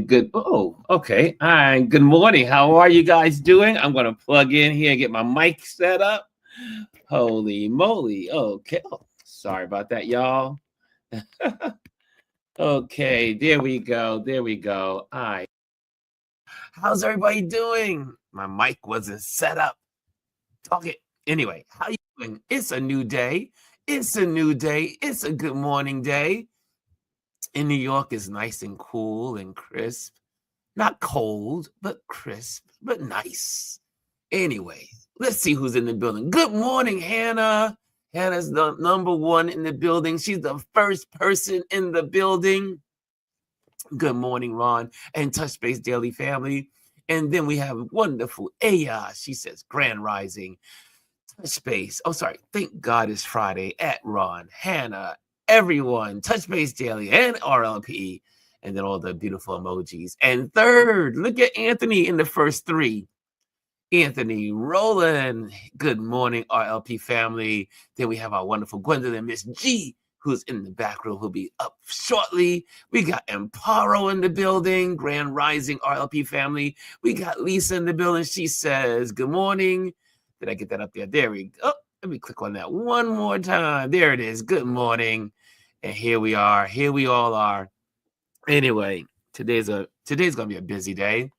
good. Oh, okay. Hi, good morning. How are you guys doing? I'm gonna plug in here and get my mic set up. Holy moly. Okay. Oh, sorry about that, y'all. Okay, there we go. There we go. All right. How's everybody doing? My mic wasn't set up. Talk it. Anyway, how you doing? It's a new day. It's a new day. It's a good morning day. In New York is nice and cool and crisp. Not cold, but crisp, but nice. Anyway, let's see who's in the building. Good morning, Hannah. Hannah's the number one in the building. She's the first person in the building. Good morning, Ron and Touch Base Daily family. And then we have wonderful Aya. She says, Grand Rising, Touch Base. Oh, sorry. Thank God it's Friday at Ron, Hannah, everyone, Touch Base Daily, and RLP. And then all the beautiful emojis. And third, look at Anthony in the first three. Anthony, Roland, good morning, RLP family. Then we have our wonderful Gwendolyn, Miss G, who's in the back row, who'll be up shortly. We got Amparo in the building, Grand Rising RLP family. We got Lisa in the building. She says, good morning. Did I get that up there? There we go. Let me click on that one more time. There it is. Good morning. And here we are. Here we all are. Anyway, today's gonna be a busy day.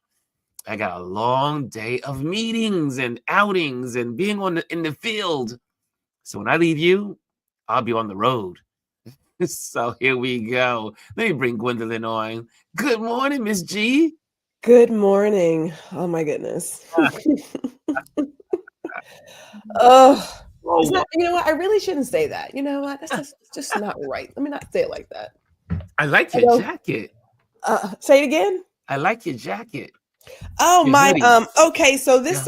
I got a long day of meetings and outings and being in the field. So when I leave you, I'll be on the road. So here we go. Let me bring Gwendolyn on. Good morning, Miss G. Good morning. Oh my goodness. Oh, it's not, you know what? I really shouldn't say that. You know what? That's just not right. Let me not say it like that. I like your jacket. Say it again. I like your jacket. Oh your my. Hoodie. Okay. So this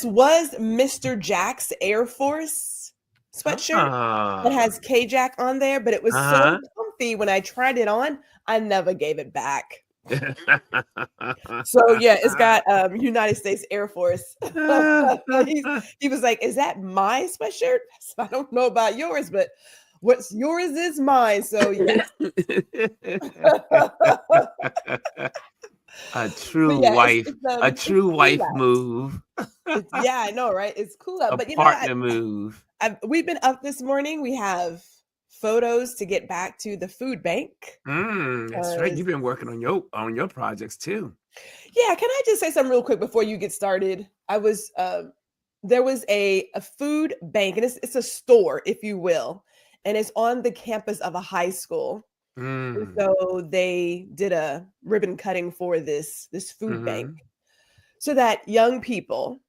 was Mr. Jack's Air Force sweatshirt that has K-Jack on there, but it was so comfy when I tried it on. I never gave it back. So yeah, it's got United States Air Force. He was like, "Is that my sweatshirt?" So I don't know about yours, but what's yours is mine. So yes. A true wife, a true wife move. Yeah, I know, right? It's cool out, but partner move. We've been up this morning. We have photos to get back to the food bank. That's right. You've been working on your projects too. Yeah, can I just say something real quick before you get started? There was a food bank, and it's a store, if you will, and it's on the campus of a high school. So they did a ribbon cutting for this food bank so that young people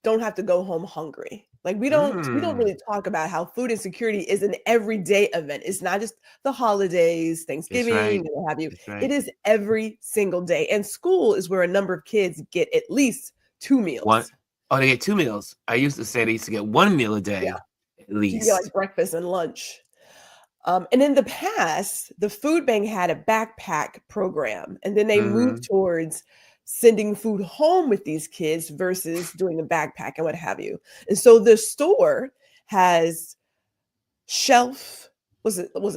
don't have to go home hungry. Like we don't really talk about how food insecurity is an everyday event. It's not just the holidays, Thanksgiving, and what have you. It is every single day. And school is where a number of kids get at least 2 meals. What? Oh, they get 2 meals. I used to say they used to get 1 meal a day, at least. You get like breakfast and lunch. And in the past, the food bank had a backpack program, and then they moved towards sending food home with these kids versus doing a backpack and what have you. And so the store has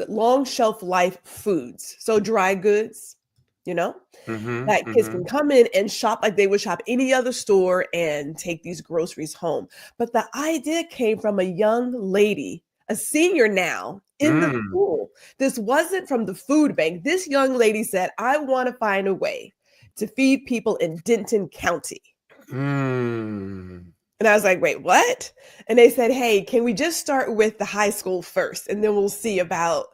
long shelf life foods, so dry goods, that kids can come in and shop like they would shop any other store and take these groceries home. But the idea came from a young lady, a senior now in the school. This wasn't from the food bank. This young lady said, I want to find a way to feed people in Denton County. And I was like, wait, what? And they said, hey, can we just start with the high school first? And then we'll see about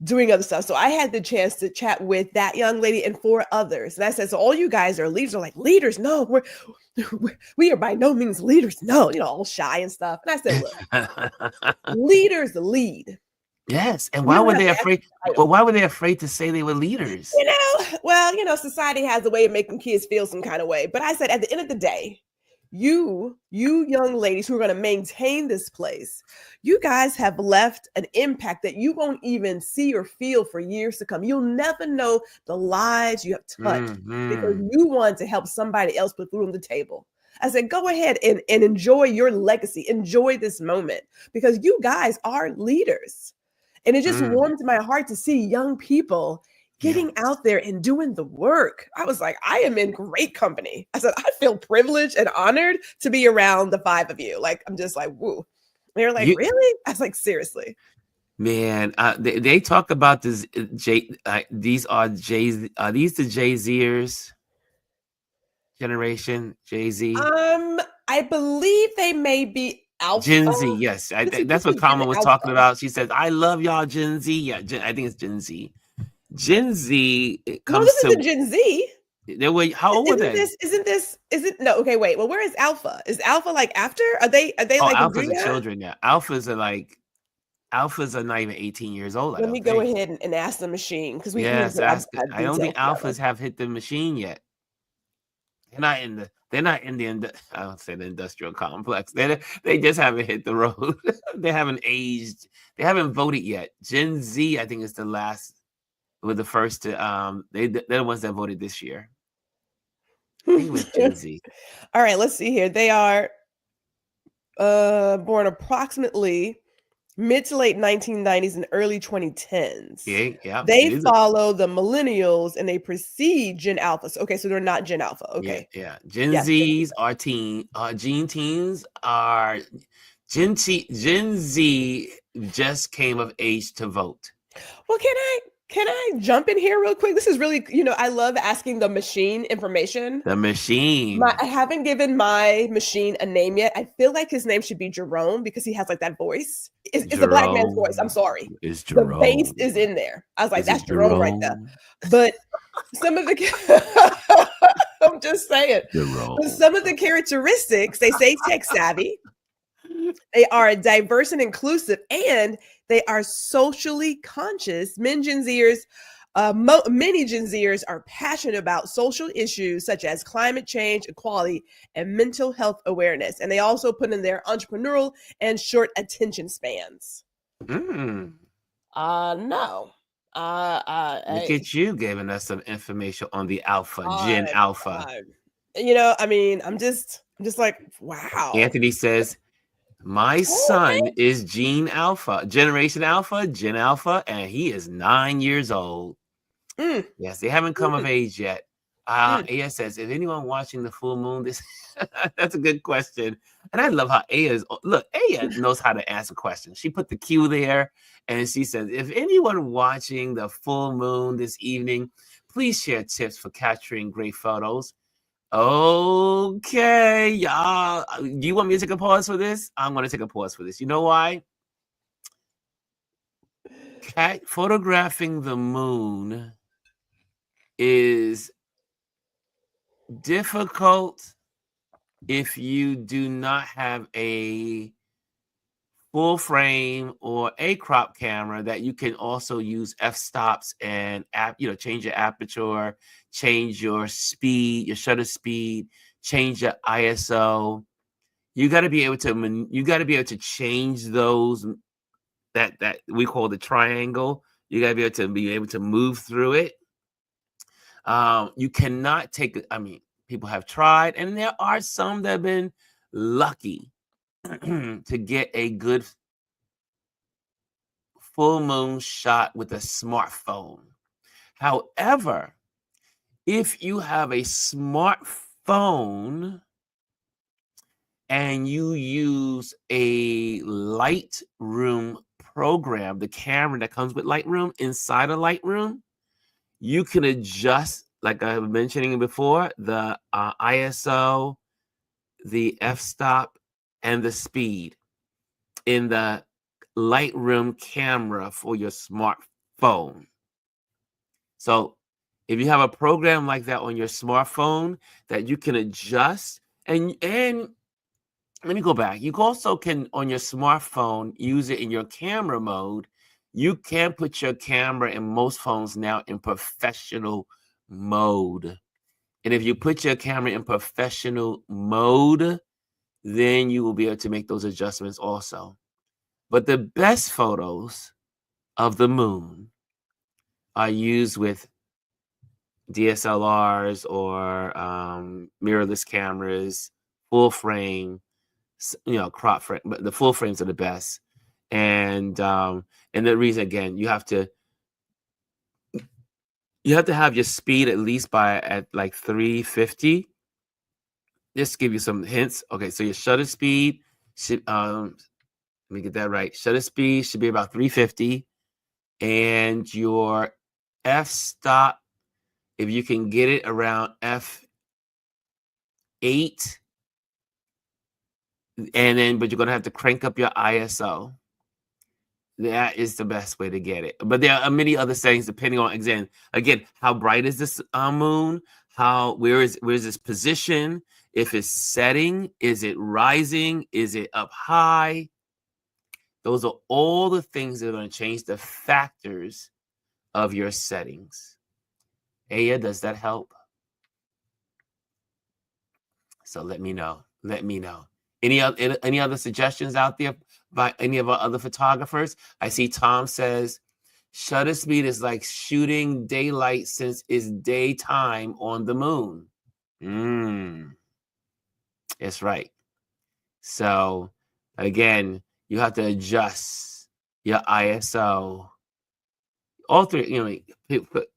doing other stuff. So I had the chance to chat with that young lady and 4 others. And I said, so all you guys are leaders. Are like, leaders? No, we are by no means leaders. No, all shy and stuff. And I said, look, leaders lead. Yes. And why were they afraid? Well, why were they afraid to say they were leaders? Society has a way of making kids feel some kind of way. But I said, at the end of the day, you young ladies who are going to maintain this place, you guys have left an impact that you won't even see or feel for years to come. You'll never know the lives you have touched because you want to help somebody else put food on the table. I said, go ahead and enjoy your legacy. Enjoy this moment because you guys are leaders. And it just warmed my heart to see young people getting out there and doing the work. I was like, I am in great company. I said, I feel privileged and honored to be around the 5 of you. Like, I'm just like, woo. They're like, You, really? I was like, seriously. man, they talk about this. These are Jay. Are these the Jay-Zers generation? Jay-Z, I believe they may be Alpha. Gen Z. Yes, that's what This is Gen Carmen was talking Alpha. about. She says, "I love y'all, Gen Z." Yeah, I think it's Gen Z. Gen Z, it No, comes this to isn't Gen Z. they were how old were they? Isn't no, okay, wait. Well, where is Alpha? Is Alpha like after? Are they Oh, like alphas are Agria? children now. Alphas are not even 18 years old, I Let me don't go think. ahead and ask the machine because we need Yes, to ask it. have I don't think details about alphas have hit the machine yet. They're not in the I don't say the industrial complex. They just haven't hit the road. They haven't aged. They haven't voted yet. Gen Z, I think, is the last, were the first to they're the ones that voted this year. I think it was Gen Z. All right, let's see here. They are born approximately mid to late 1990s and early 2010s. Yeah. They follow the millennials and they precede Gen Alpha. Okay, so they're not Gen Alpha. Okay. Yeah. Gen Zs are Gen teens are Gen Z just came of age to vote. Well, can I jump in here real quick? This is really, I love asking the machine information. The machine. I haven't given my machine a name yet. I feel like his name should be Jerome because he has like that voice. It's a black man's voice. I'm sorry. It's Jerome. The bass is in there. I was like, that's Jerome right there. But some of the I'm just saying. But some of the characteristics, they say tech savvy. They are diverse and inclusive, and they are socially conscious. Many Gen Zers are passionate about social issues such as climate change, equality, and mental health awareness. And they also put in their entrepreneurial and short attention spans. No. Look at you giving us some information on the Alpha, Gen Alpha. I'm just like, wow. Anthony says, my son is Gen Alpha, Generation Alpha, Gen Alpha, and he is 9 years old. Yes, they haven't come of age yet. Aya says, if anyone watching the full moon, that's a good question. And I love how Aya knows how to ask a question. She put the cue there and she says, if anyone watching the full moon this evening, please share tips for capturing great photos. Okay, y'all. Do you want me to take a pause for this? I'm going to take a pause for this. You know why? Photographing the moon is difficult if you do not have a full frame or a crop camera that you can also use f-stops and change your aperture, change your speed, your shutter speed, change your ISO. You got to be able to change those that we call the triangle. You got to be able to move through it. You cannot take, people have tried, and there are some that have been lucky to get a good full moon shot with a smartphone. However, if you have a smartphone and you use a Lightroom program, the camera that comes with Lightroom, inside of Lightroom, you can adjust, like I was mentioning before, the ISO, the f-stop, and the speed in the Lightroom camera for your smartphone. So if you have a program like that on your smartphone that you can adjust, and let me go back. You also can, on your smartphone, use it in your camera mode. You can put your camera in most phones now in professional mode. And if you put your camera in professional mode, then you will be able to make those adjustments also. But the best photos of the moon are used with DSLRs or mirrorless cameras, full frame, crop frame, but the full frames are the best. And the reason, again, you have to You have to have your speed at least at like 350. Just to give you some hints. Okay, so your shutter speed should let me get that right. Shutter speed should be about 350, and your f-stop, if you can get it around f8, and then but you're gonna have to crank up your ISO. That is the best way to get it. But there are many other settings depending on again how bright is this moon, where is its position, if it's setting, is it rising, is it up high? Those are all the things that are going to change the factors of your settings. Aya, does that help? So let me know. Let me know. Any other suggestions out there by any of our other photographers? I see Tom says shutter speed is like shooting daylight since it's daytime on the moon. That's right. So again, you have to adjust your ISO. All three,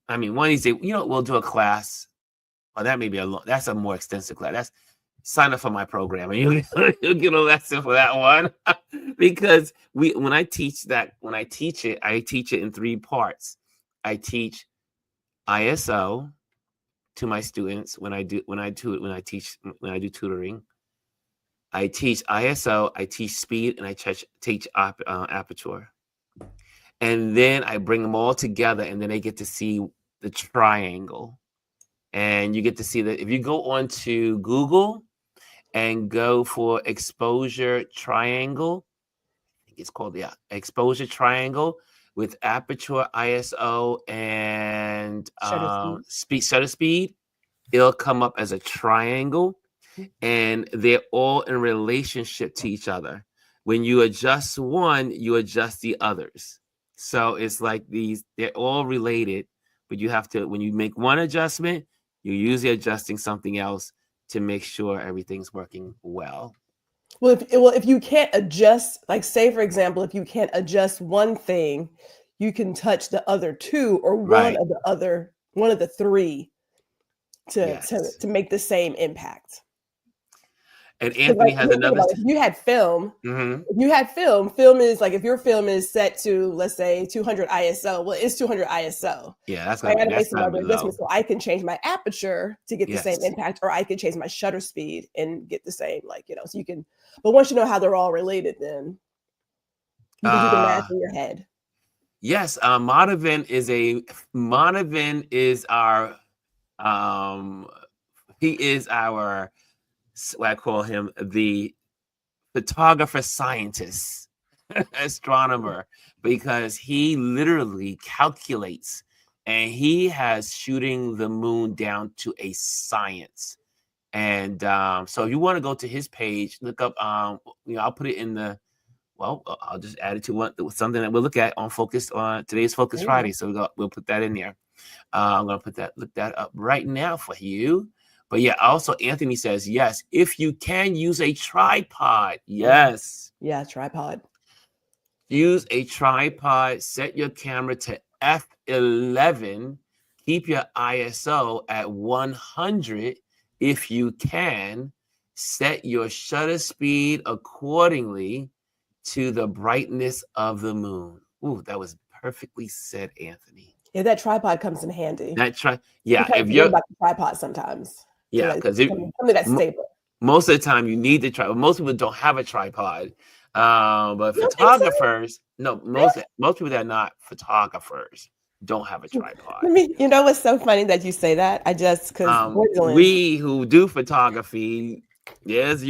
I mean, one of these days, we'll do a class. Well, that may be that's a more extensive class. That's sign up for my program and you'll get a lesson for that one. Because when I teach it, I teach it in 3 parts. I teach ISO to my students when I do tutoring. I teach ISO, I teach speed, and I teach aperture. And then I bring them all together, and then they get to see the triangle. And you get to see that if you go onto Google and go for exposure triangle, I think it's called the exposure triangle with aperture, ISO, and shutter speed, it'll come up as a triangle, and they're all in relationship to each other. When you adjust one, you adjust the others. So it's like they're all related, but you have to, when you make one adjustment, you're usually adjusting something else to make sure everything's working well. Well, if you can't adjust, like say for example, if you can't adjust one thing, you can touch the other 2 or one of the 3 to make the same impact. And Anthony has another. If you had film, film is like if your film is set to, let's say, 200 ISO. Well, it's 200 ISO. Yeah, that's I got to make some other adjustments, so I can change my aperture to get the same impact, or I can change my shutter speed and get the same, so you can. But once you know how they're all related, then you can do the math in your head. Yes, Monovan is our he is our, what I call him, the photographer scientist, astronomer, because he literally calculates, and he has shooting the moon down to a science. And so if you want to go to his page, look up, I'll put it in the, I'll just add it to something that we'll look at on today's Focus Friday. So we'll put that in there. I'm going to look that up right now for you. But yeah, also Anthony says, yes, if you can use a tripod. Yes. Yeah, tripod. Use a tripod, set your camera to f11, keep your ISO at 100 if you can, set your shutter speed accordingly to the brightness of the moon. Ooh, that was perfectly said, Anthony. Yeah, that tripod comes in handy. If you're about the tripod sometimes. Yeah, because something that's stable. Most of the time you need the tripod. Most people don't have a tripod. But photographers, most people that are not photographers don't have a tripod. You know what's so funny that you say that? I just because we who do photography, there's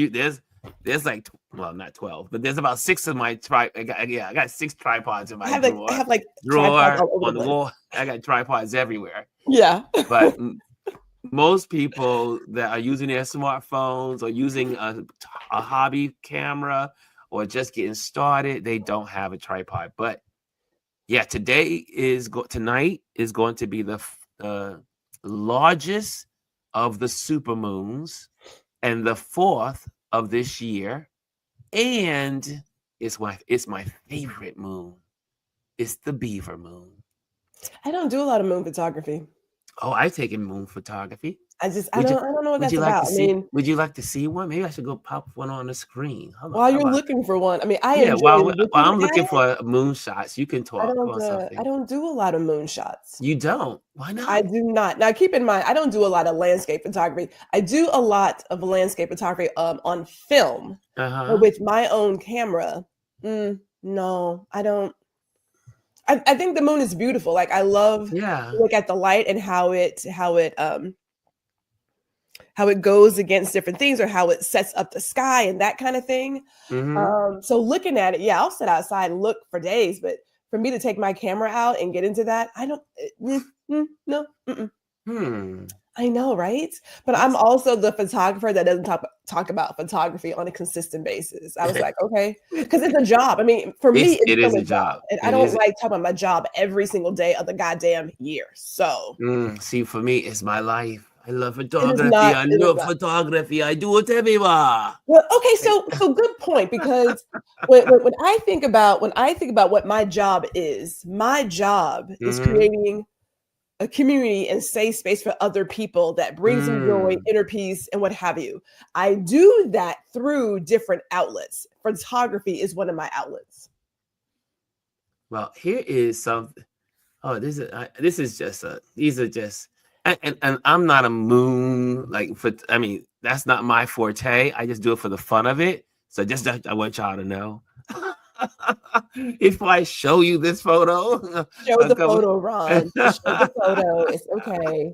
like, well, not 12, but there's about 6 of my I got 6 tripods in my drawer. I have like drawer on the wall. I got tripods everywhere. Yeah, but most people that are using their smartphones or using a hobby camera or just getting started, they don't have a tripod. But yeah, tonight is going to be the largest of the supermoons and the 4th of this year, and it's my favorite moon. It's the Beaver moon. I don't do a lot of moon photography. Oh, I've taken moon photography. I Would you don't know what would that's you like about. to I see mean, would you like to see one? Maybe I should go pop one on the screen. Hold on. while How you're about looking for one, I mean, I yeah, enjoy while looking I'm at looking it. for moonshots, you can talk about I something. don't do a lot of moonshots. You don't? Why I not? do not. Now, keep in mind, I don't do a lot of landscape photography. I do a lot of landscape photography on film, but Uh-huh. with my own camera, no, I don't. I think the moon is beautiful. Like I love to Yeah. look at the light and how it goes against different things or how it sets up the sky and that kind of thing. Mhm. So looking at it, yeah, I'll sit outside and look for days, but for me to take my camera out and get into that, I don't. No, mm-mm. Hmm. I know, right? But I'm That's also the photographer that doesn't talk about photography on a consistent basis. I was like, okay, because it's a job. I mean, for me, it's it still is a a job, job. and I It don't is like talking about my job every single day of the goddamn year. So see, for me, it's my life. I love it is photography. not. I It is love not. photography. I do it everywhere. Well, okay, I so good point because when when I think about what my job is Mhm. creating a community and safe space for other people that brings them joy, Mm. inner peace, and what have you. I do that through different outlets. Photography is one of my outlets. Well, here is something. Oh, this is just a these are just and I'm not a moon like for I mean that's not my forte. I just do it for the fun of it. So just that I want y'all to know. If I show you this photo, Show a the couple- photo, Ron. Just show the photo. It's okay.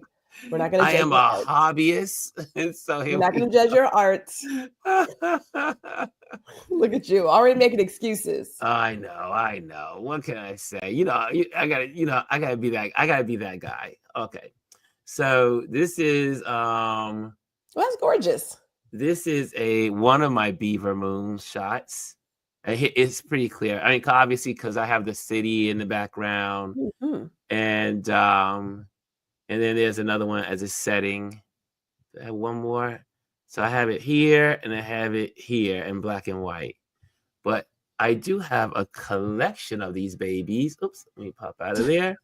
We're not going to I judge am your a art. hobbyist, and so We're here not going we to judge your art. go. Look at you, already making excuses. I know. What can I say? I gotta be that guy. Okay. So Well, that's gorgeous. this is a one of my beaver moon shots. And it's pretty clear. I mean, obviously, because I have the city in the background, Mhm. and then there's another one as a setting. I have one more. So I have it here and I have it here in black and white. But I do have a collection of these babies. Oops, let me pop out of there.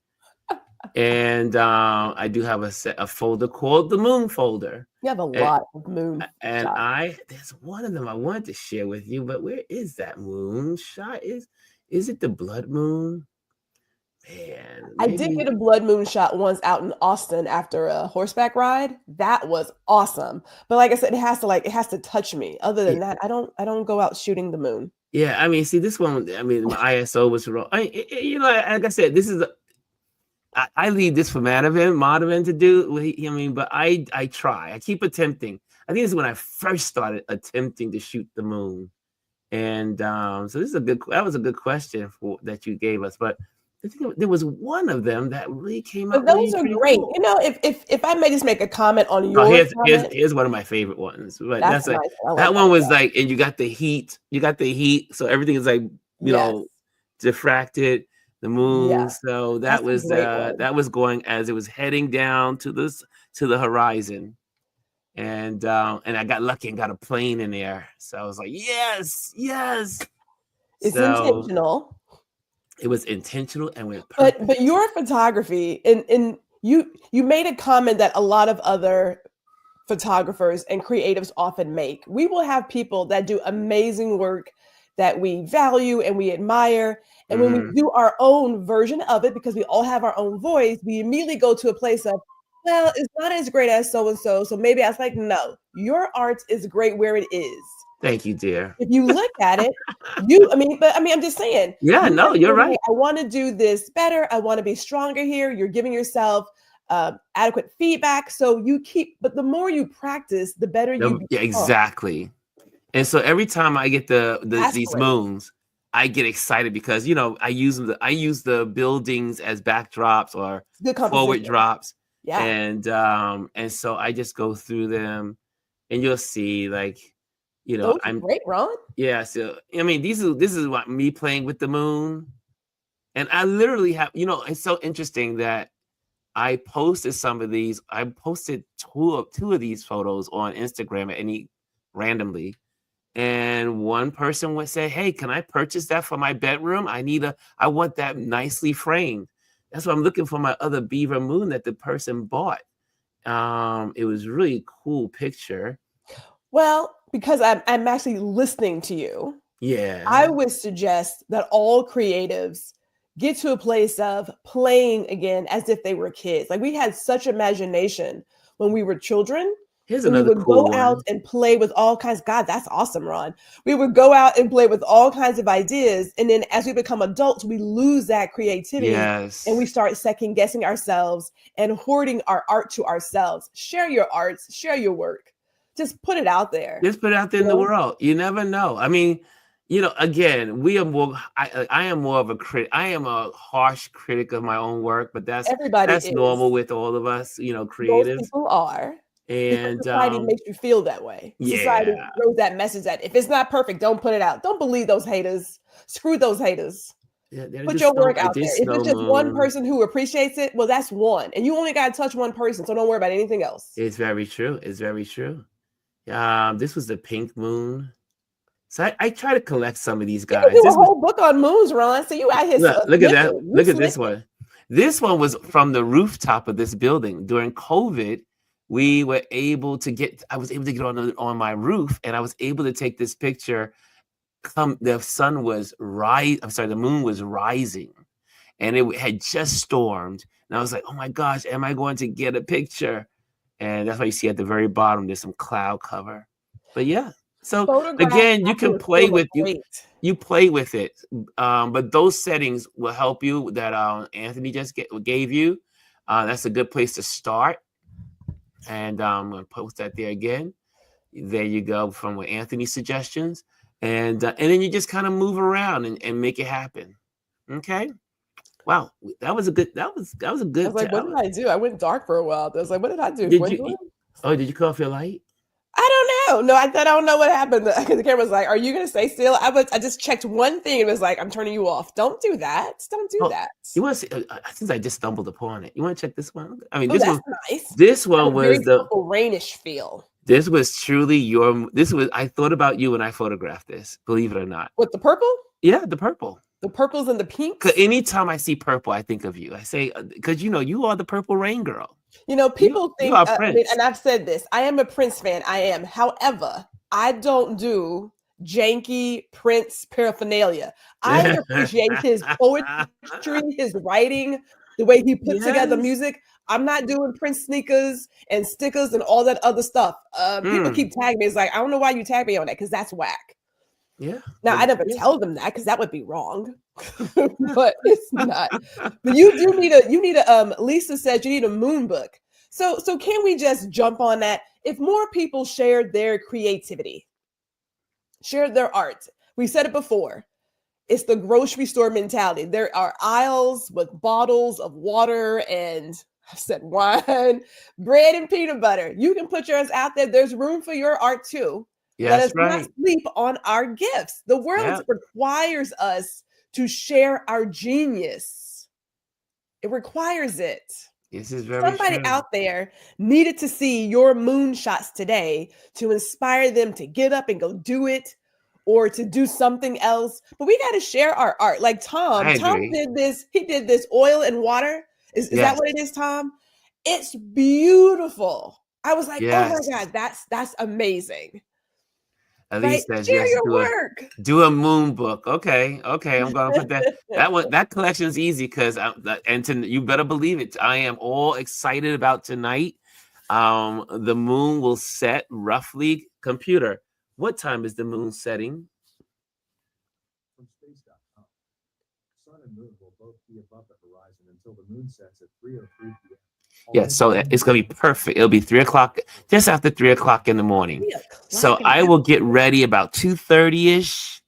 And I do have a folder called the Moon folder. You have a And, lot of moon and shots. there's one of them I wanted to share with you, but where is that moon shot? Is it the blood moon? Man, I did maybe get a blood moon shot once out in Austin after a horseback ride. That was awesome. But like I said, it has to touch me. Other than that, I don't go out shooting the moon. yeah, I mean, see this one. I mean, my ISO was wrong. Like I said, this is I leave this for Madavan to do. I mean, but I try. I keep attempting. I think this is when I first started attempting to shoot the moon, and so this is that was a good question that you gave us. But I think there was one of them that really came But out those really are pretty great. cool. You know, if I may just make a comment on Oh, your comment, here's one of my favorite ones. But that's that's a like nice one. I like that that one a was lot. like, and you got the heat. You got the heat, so everything is like Yes. diffracted. The moon. Yeah. So That's a great one. that was going as it was heading down to the horizon. And I got lucky and got a plane in there. So I was like, yes, yes. It's So intentional. it was intentional and with purpose. But your photography and you made a comment that a lot of other photographers and creatives often make. We will have people that do amazing work that we value and we admire. And when we Mhm. do our own version of it, because we all have our own voice, we immediately go to a place of, well, it's not as great as so and so. So maybe I was like, no, your art is great where it is. Thank you, dear. If you look at it, I'm just saying, Yeah, you no, are you're saying, hey, right. I want to do this better. I want to be stronger here. You're giving yourself adequate feedback. So but the more you practice, the better you Yeah, become. exactly. And so every time I get That's these great. moons, I get excited because I use the buildings as backdrops or Good forward composition. drops, Yeah. and so I just go through them, and you'll see like Those are I'm great, Ron. yeah. So I mean this is what me playing with the moon, and I literally have it's so interesting that I posted some of these. I posted two of these photos on Instagram at any randomly. And one person would say, "Hey, can I purchase that for my bedroom? I want that nicely framed." That's why I'm looking for my other beaver moon that the person bought. It was really cool picture. Well, because I'm actually listening to you, Yeah. I would suggest that all creatives get to a place of playing again as if they were kids. Like we had such imagination when we were children. Here's And we another would go cool out one. and play with all kinds. God, that's awesome, Ron. We would go out and play with all kinds of ideas. And then as we become adults, we lose that creativity Yes. and we start second guessing ourselves and hoarding our art to ourselves. Share your arts, share your work. Just put it out there. Just put it out there in the world. You never know. I mean, you know, again, we are more. I am more of a critic. I am a harsh critic of my own work, but that's normal with all of us. You know, creatives. Most people are. And society makes you feel that way. Yeah. Society throws that message that if it's not perfect, don't put it out. Don't believe those haters. Screw those haters. Yeah, put your work out there. If it's just one person who appreciates it, well, that's one. And you only got to touch one person, so don't worry about anything else. It's very true. It's very true. This was the pink moon. So I try to collect some of these guys. You do a whole book on moons, Ron. So you out here. Look at that. Look at this one. This one was from the rooftop of this building. During COVID, we were able to get, I was able to get on my roof, and I was able to take this picture. The sun was the moon was rising, and it had just stormed. And I was like, oh my gosh, am I going to get a picture? And that's why you see at the very bottom, there's some cloud cover. But yeah, so again, you can play with you play with it. But those settings will help you that Anthony just gave you. That's a good place to start. And I'm going to post that there again. There you go, from what Anthony's suggestions. And then you just kind of move around and make it happen. Okay. Wow, that was a good. That was a good. I was like, what did I do? I went dark for a while. I was like, what did I do? Did you cut off your light? I don't know. No, I don't know what happened. The camera was like, "Are you gonna stay still?" I just checked one thing and it was like, "I'm turning you off. Don't do that. Don't do that." You want to see? Since I just stumbled upon it, you want to check this one? I mean, this one nice. This one was the rainish feel. This was truly your. This was. I thought about you when I photographed this. Believe it or not. What, the purple? Yeah, the purple. The purples and the pinks. Because anytime I see purple, I think of you. I say, because you are the Purple Rain girl. You know, people think, and I've said this, I am a Prince fan. I am. However, I don't do janky Prince paraphernalia. I appreciate his poetry, his writing, the way he put together music. I'm not doing Prince sneakers and stickers and all that other stuff. People keep tagging me. It's like, I don't know why you tag me on that, because that's whack. Yeah. Now, I never tell them that, because that would be wrong. But it's not. But you need a Lisa said you need a moon book. So can we just jump on that? If more people shared their creativity, shared their art, we said it before, it's the grocery store mentality. There are aisles with bottles of water and, I said, wine, bread, and peanut butter. You can put yours out there. There's room for your art too. Let us not sleep on our gifts. The world requires us to share our genius. It requires it. This is very Somebody true. out there needed to see your moonshots today to inspire them to get up and go do it, or to do something else. But we got to share our art. Like Tom did this. He did this oil and water. Is that what it is, Tom? It's beautiful. I was like, oh my God, that's amazing. At least do a moon book. Okay. I'm gonna put that collection's easy, because you better believe it. I am all excited about tonight. The moon will set roughly. Computer, what time is the moon setting? From space.com. Sun and moon will both be above the horizon until the moon sets at 3:03 p.m. Yeah, so it's gonna be perfect. It'll be 3 o'clock, just after 3 o'clock in the morning. So I will get ready about 2:30ish.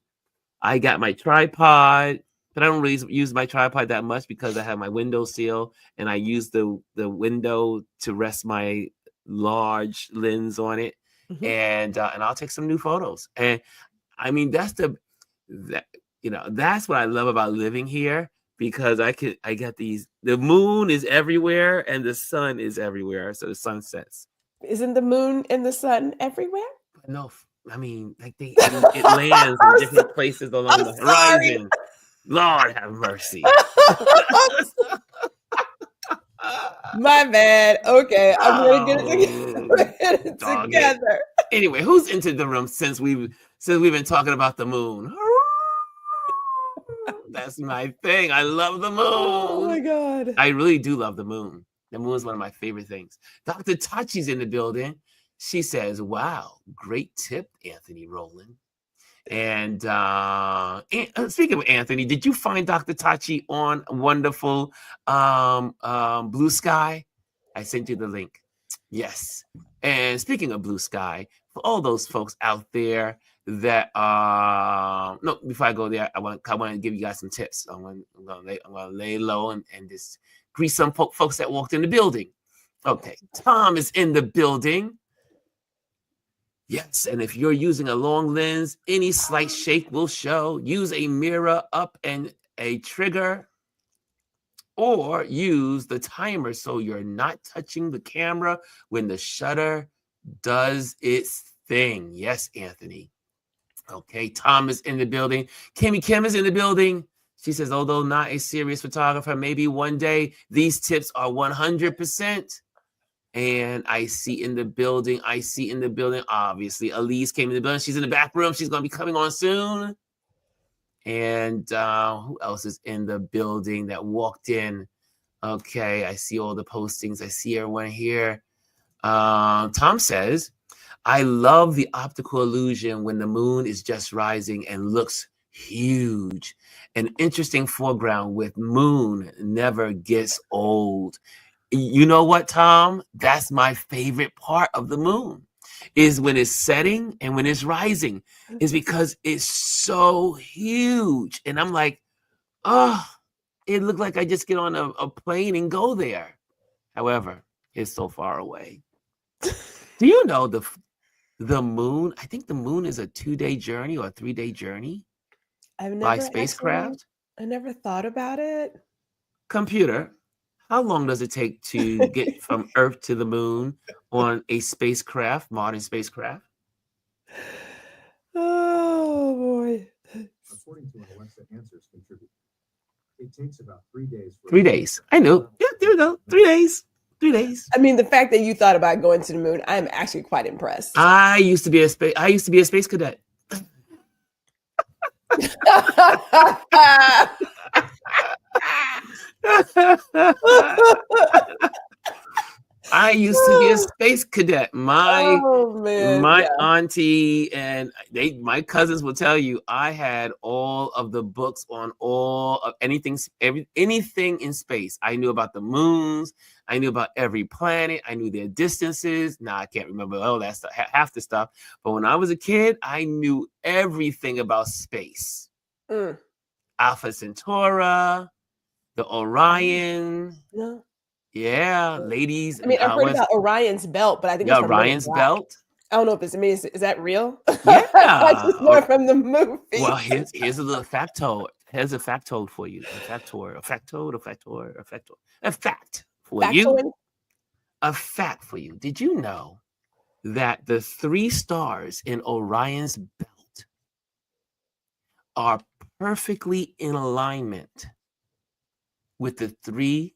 I got my tripod, but I don't really use my tripod that much because I have my window sill, and I use the window to rest my large lens on it, and I'll take some new photos. And I mean, that's what I love about living here. Because I got these, the moon is everywhere and the sun is everywhere. So the sun sets. Isn't the moon and the sun everywhere? No, I mean, like it lands in different places along the horizon. Lord have mercy. My bad. Okay, I'm gonna get it together. Oh, Get it dog it. together. Anyway, who's into the room since we've been talking about the moon? That's my thing. I love the moon. Oh my God. I really do love the moon. The moon is one of my favorite things. Dr. Tachi's in the building. She says, wow, great tip, Anthony Rowland. And speaking of Anthony, did you find Dr. Tachi on wonderful Blue Sky? I sent you the link. Yes. And speaking of Blue Sky, for all those folks out there that no, before I go there, I want to give you guys some tips. I'm gonna lay low and just greet some folks that walked in the building. Okay, Tom is in the building. Yes, and if you're using a long lens, any slight shake will show. Use a mirror up and a trigger, or use the timer so you're not touching the camera when the shutter does its thing. Yes, Anthony. Okay, Tom is in the building. Kimmy Kim is in the building. She says, although not a serious photographer, maybe one day these tips are 100%. And I see in the building, obviously, Elise came in the building. She's in the back room. She's going to be coming on soon. And who else is in the building that walked in? Okay, I see all the postings. I see everyone here. Tom says, I love the optical illusion when the moon is just rising and looks huge. An interesting foreground with moon never gets old. You know what, Tom? That's my favorite part of the moon, is when it's setting and when it's rising, is because it's so huge. And I'm like, oh, it looked like I just get on a plane and go there. However, it's so far away. Do you know the moon? I think the moon is a 2-day journey or a 3-day journey by spacecraft. I never thought about it. Computer, how long does it take to get from Earth to the moon on a spacecraft, modern spacecraft? Oh boy. According to an Alexa Answers contributor, it takes about 3 days. 3 days. I knew. Yeah, there we go. 3 days. 3 days. I mean, the fact that you thought about going to the moon, I'm actually quite impressed. I used to be a space cadet. I used to be a space cadet. My auntie and my cousins will tell you I had all of the books on all of anything in space. I knew about the moons. I knew about every planet. I knew their distances. Now I can't remember all that stuff, half the stuff. But when I was a kid, I knew everything about space. Alpha Centauri, the Orion. No. Yeah, ladies. I mean, I've heard about Orion's belt, but I think it's Orion's belt. I don't know if is that real? Yeah, I just know it from the movie. Well, here's a little factoid. Here's a factoid for you. A fact for you. A fact for you. Did you know that the 3 stars in Orion's belt are perfectly in alignment with the 3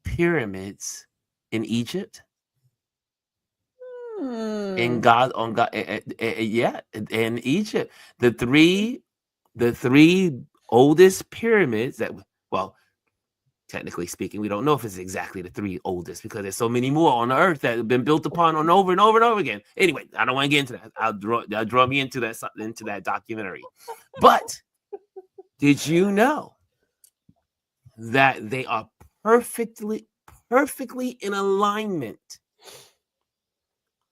pyramids in Egypt? In Egypt, the three oldest pyramids that, well, technically speaking, we don't know if it's exactly the 3 oldest because there's so many more on the earth that have been built upon on over and over and over again. Anyway, I don't want to get into that. I'll draw me into that documentary. But did you know that they are perfectly in alignment?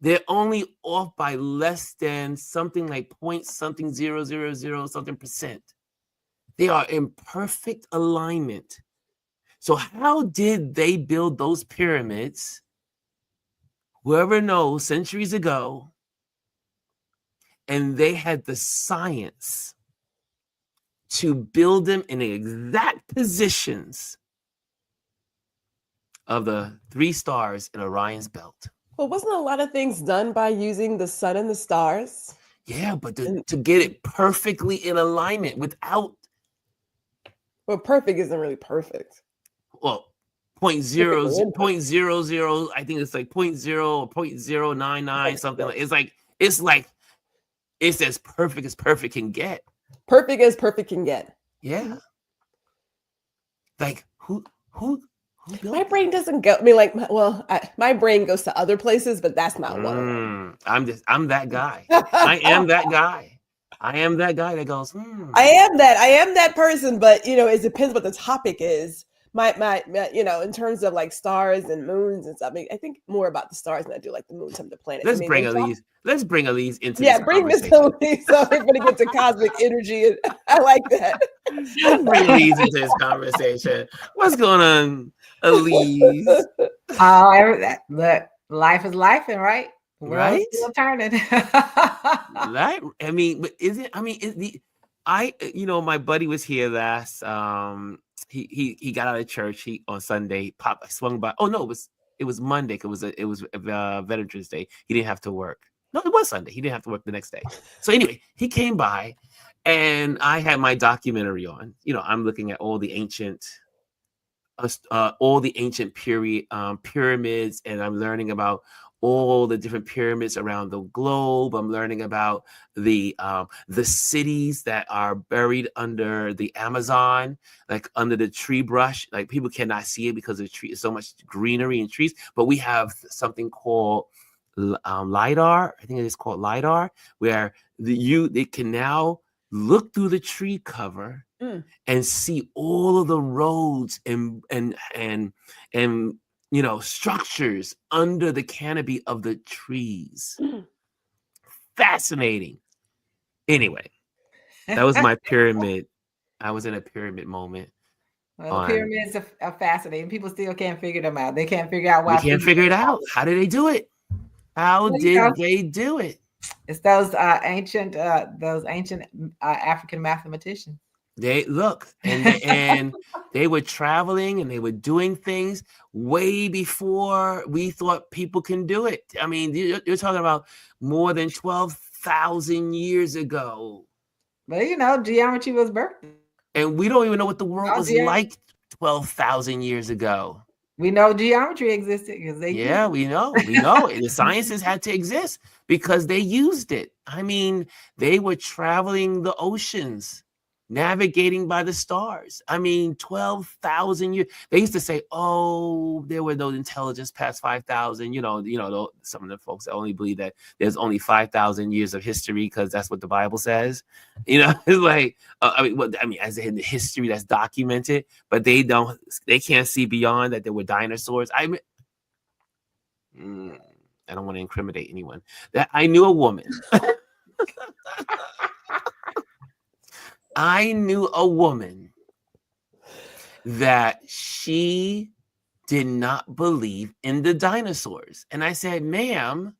They're only off by less than something like 0.000 something percent. They are in perfect alignment. So how did they build those pyramids? Whoever knows, centuries ago. And they had the science to build them in the exact positions of the 3 stars in Orion's belt. Well, wasn't a lot of things done by using the sun and the stars? Yeah, but And- to get it perfectly in alignment without, Well, perfect isn't really perfect. well, point zero, Typical input. point zero zero, I think it's like 0.0 or 0.099, something like, it's like it's as perfect can get. Perfect as perfect can get. Yeah. Like who built My brain doesn't go. I mean, like, my brain goes to other places, but that's not one of them. I'm that guy. I am that guy. I am that guy that goes, I am that person, but it depends what the topic is. My in terms of like stars and moons and stuff. I think more about the stars than I do like the moon, some of the planets. Let's bring Elise into Yeah, this bring Miss conversation. Elise so everybody gets to cosmic energy. And I like that. Let's bring Elise into this conversation. What's going on, Elise? Look, life is life, and right? The world's Right? still turning. Right? I mean, but is it? I mean, my buddy was here last. He got out of church. On Sunday swung by. Oh no, it was Monday. It was Veterans Day. He didn't have to work. No, it was Sunday. He didn't have to work the next day. So anyway, he came by, and I had my documentary on. I'm looking at all the ancient pyramids, and I'm learning about all the different pyramids around the globe. I'm learning about the cities that are buried under the Amazon, like under the tree brush. Like people cannot see it because the tree is so much greenery and trees. But we have something called LiDAR. I think it is called LiDAR, where they can now look through the tree cover and see all of the roads and structures under the canopy of the trees. Fascinating. Anyway, that was my pyramid. I was in a pyramid moment. Well, the pyramids are fascinating. People still can't figure them out. They can't figure out why. We can't figure it out. How did they do it? How did they do it? It's those ancient African mathematicians. They look and they were traveling and they were doing things way before we thought people can do it. I mean, you're talking about more than 12,000 years ago. But geometry was birthed. And we don't even know what the world was like 12,000 years ago. We know geometry existed because we know. The sciences had to exist because they used it. I mean, they were traveling the oceans, navigating by the stars. I mean, 12,000 years. They used to say, "Oh, there were no intelligence past 5,000." Some of the folks that only believe that there's only 5,000 years of history because that's what the Bible says. It's like, as in the history that's documented, but they can't see beyond that. There were dinosaurs. I don't want to incriminate anyone. That I knew a woman. I knew a woman that she did not believe in the dinosaurs. And I said, "Ma'am,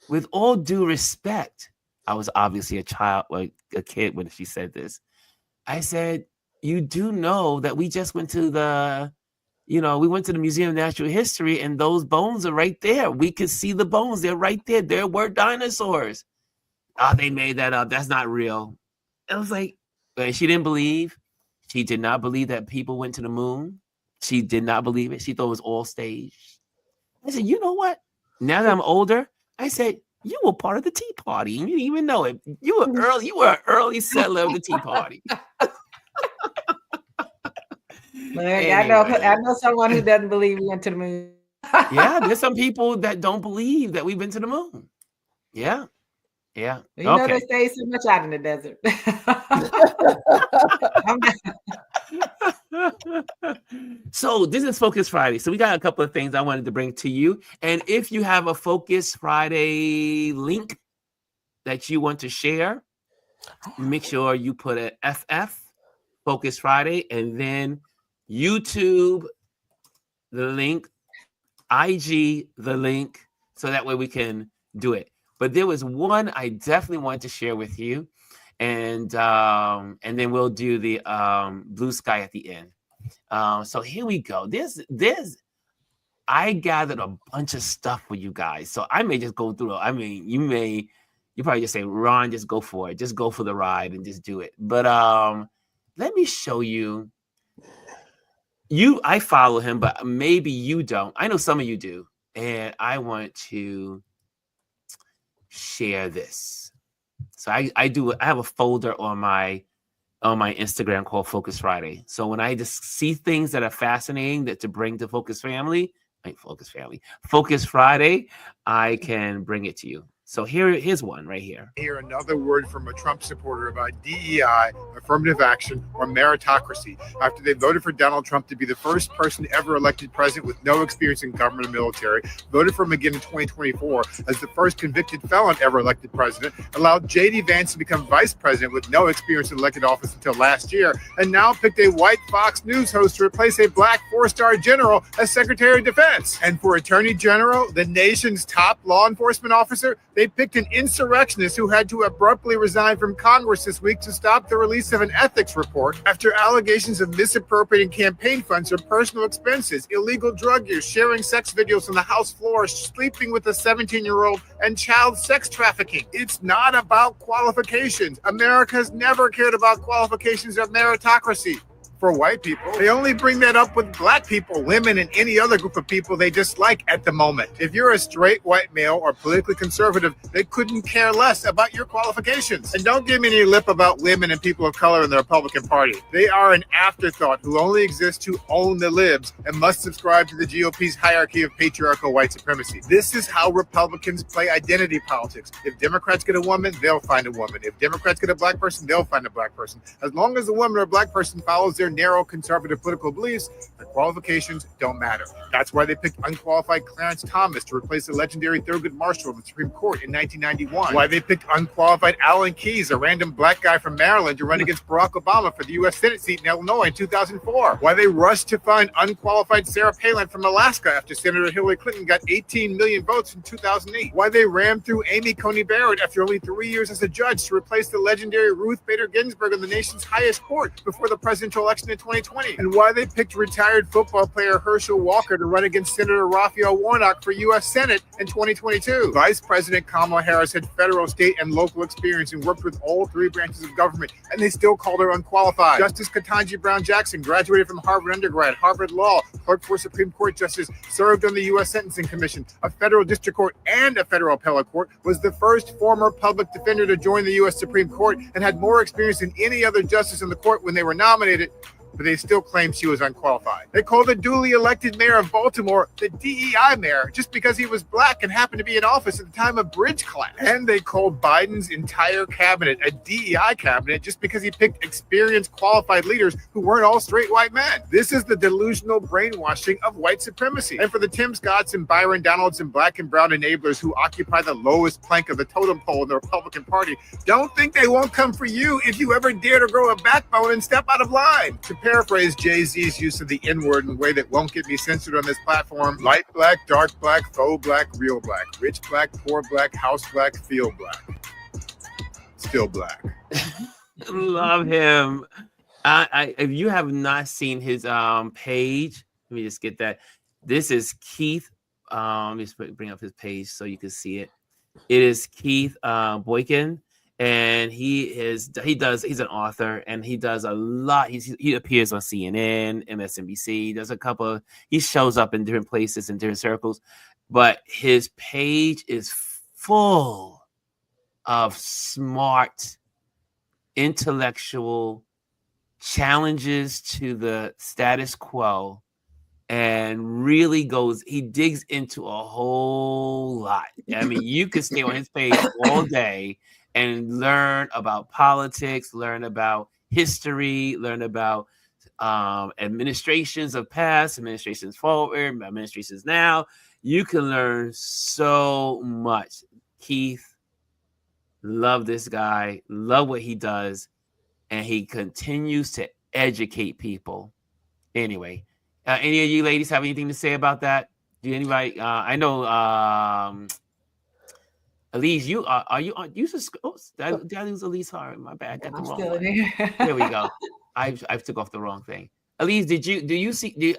with all due respect," I was obviously a child, like a kid when she said this. I said, "You do know that we just went to the Museum of Natural History and those bones are right there. We could see the bones. They're right there. There were dinosaurs." "Oh, they made that up. That's not real." I was like, she didn't believe. She did not believe that people went to the moon. She did not believe it. She thought it was all staged. I said, "You know what? Now that I'm older," I said, "You were part of the Tea Party. You didn't even know it. You were an early settler of the Tea Party." Anyway. I know someone who doesn't believe we went to the moon. Yeah, there's some people that don't believe that we've been to the moon. Yeah. Yeah. They stay so much out in the desert. So this is Focus Friday. So we got a couple of things I wanted to bring to you. And if you have a Focus Friday link that you want to share, make sure you put a FF, Focus Friday, and then YouTube, the link, IG, the link, so that way we can do it. But there was one I definitely wanted to share with you, and then we'll do the blue sky at the end. So here we go. I gathered a bunch of stuff for you guys, so I may just go through it. I mean, you may You probably just say, Ron, just go for it. Just go for the ride and just do it. But let me show you. I follow him, but maybe you don't. I know some of you do. And I want to share this. So I have a folder on my Instagram called Focus Friday. So when I just see things that are fascinating that to bring to Focus Friday, I can bring it to you. So here's one right here. Hear another word from a Trump supporter about DEI, affirmative action, or meritocracy after they voted for Donald Trump to be the first person ever elected president with no experience in government or military, voted for him again in 2024 as the first convicted felon ever elected president, allowed J.D. Vance to become vice president with no experience in elected office until last year, and now picked a white Fox News host to replace a black four-star general as Secretary of Defense. And for Attorney General, the nation's top law enforcement officer, they picked an insurrectionist who had to abruptly resign from Congress this week to stop the release of an ethics report after allegations of misappropriating campaign funds or personal expenses, illegal drug use, sharing sex videos on the House floor, sleeping with a 17-year-old, and child sex trafficking. It's not about qualifications. America's never cared about qualifications of meritocracy. For white people, they only bring that up with black people, women, and any other group of people they dislike at the moment. If you're a straight white male or politically conservative, they couldn't care less about your qualifications. And don't give me any lip about women and people of color in the Republican Party. They are an afterthought who only exist to own the libs and must subscribe to the GOP's hierarchy of patriarchal white supremacy. This is how Republicans play identity politics. If Democrats get a woman, they'll find a woman. If Democrats get a black person, they'll find a black person. As long as the woman or black person follows their narrow conservative political beliefs, the qualifications don't matter. That's why they picked unqualified Clarence Thomas to replace the legendary Thurgood Marshall of the Supreme Court in 1991. Why they picked unqualified Alan Keyes, a random black guy from Maryland, to run against Barack Obama for the U.S. Senate seat in Illinois in 2004. Why they rushed to find unqualified Sarah Palin from Alaska after Senator Hillary Clinton got 18 million votes in 2008. Why they rammed through Amy Coney Barrett after only 3 years as a judge to replace the legendary Ruth Bader Ginsburg in the nation's highest court before the presidential election in 2020, and why they picked retired football player Herschel Walker to run against Senator Raphael Warnock for U.S. Senate in 2022. Vice President Kamala Harris had federal, state, and local experience and worked with all three branches of government, and they still called her unqualified. Justice Ketanji Brown Jackson graduated from Harvard undergrad, Harvard Law, clerked for Supreme Court Justice, served on the U.S. Sentencing Commission, a federal district court, and a federal appellate court, was the first former public defender to join the U.S. Supreme Court, and had more experience than any other justice in the court when they were nominated, but they still claim she was unqualified. They called the duly elected mayor of Baltimore the DEI mayor just because he was black and happened to be in office at the time of bridge collapse. And they called Biden's entire cabinet a DEI cabinet just because he picked experienced, qualified leaders who weren't all straight white men. This is the delusional brainwashing of white supremacy. And for the Tim Scotts and Byron Donalds and black and brown enablers who occupy the lowest plank of the totem pole in the Republican Party, don't think they won't come for you if you ever dare to grow a backbone and step out of line. To paraphrase Jay-Z's use of the N-word in a way that won't get me censored on this platform: light black, dark black, faux black, real black, rich black, poor black, house black, feel black, still black. Love him. If you have not seen his page, let me just get that. This is Keith. Let me just bring up his page so you can see it. It is Keith Boykin. And he's an author, and he does a lot. He appears on CNN, MSNBC, he shows up in different places in different circles, but his page is full of smart, intellectual challenges to the status quo, and really he digs into a whole lot. I mean, you could stay on his page all day and learn about politics, learn about history, learn about administrations of past, administrations forward, administrations now. You can learn so much. Keith, love this guy, love what he does, and he continues to educate people. Anyway, any of you ladies have anything to say about that? Do anybody? I know. Elise, you are you on? Did I lose Elise Hart? My bad. I got the wrong one. There we go. I took off the wrong thing. Elise,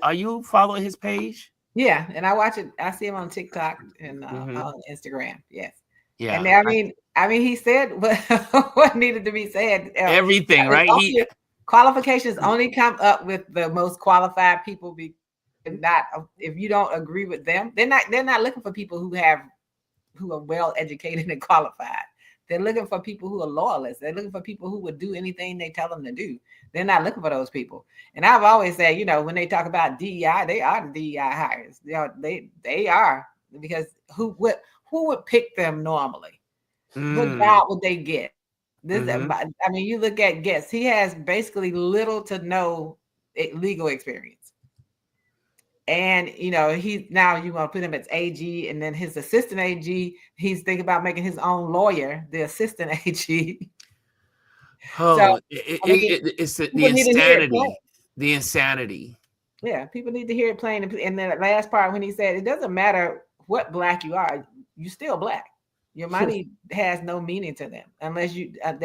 are you following his page? Yeah, and I watch it. I see him on TikTok and on Instagram. Yes. Yeah. And I mean, I mean, he said what, what needed to be said. Everything, right? Qualifications only come up with the most qualified people. Not if you don't agree with them, they're not looking for people who are well educated and qualified. They're looking for people who are loyalists. They're looking for people who would do anything they tell them to do. They're not looking for those people. And I've always said, when they talk about DEI, they are the DEI hires. They are, because who would pick them normally? What job would they get? I mean, you look at Guest. He has basically little to no legal experience. And he's now you want to put him as AG, and then his assistant AG. He's thinking about making his own lawyer, the assistant AG. Oh, it's the insanity. The insanity. Yeah, people need to hear it plain. And then the last part when he said, "It doesn't matter what black you are, you still black. Your money has no meaning to them unless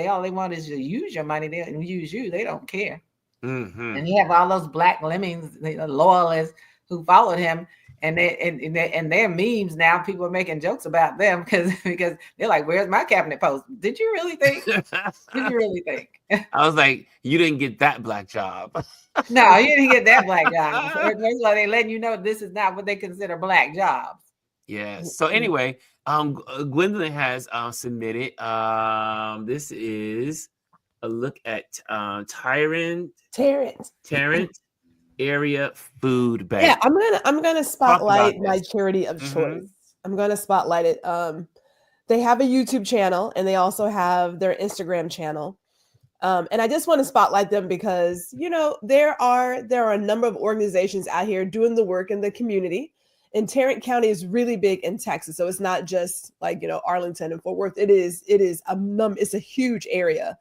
all they want is to use your money. They use you. They don't care." Mm-hmm. And you have all those black lemmings, loyalists, who followed him, and their memes now. People are making jokes about them because they're like, "Where's my cabinet post? Did you really think? Did you really think?" I was like, "You didn't get that black job." No, you didn't get that black job. First of all, they're letting you know this is not what they consider black jobs. Yes. So anyway, Gwendolyn has submitted. This is a look at Tarrant Area Food Bank. Yeah, I'm gonna spotlight my charity of choice. I'm gonna spotlight it. They have a YouTube channel and they also have their Instagram channel. And I just want to spotlight them because there are a number of organizations out here doing the work in the community. And Tarrant County is really big in Texas, so it's not just like Arlington and Fort Worth. It's a huge area,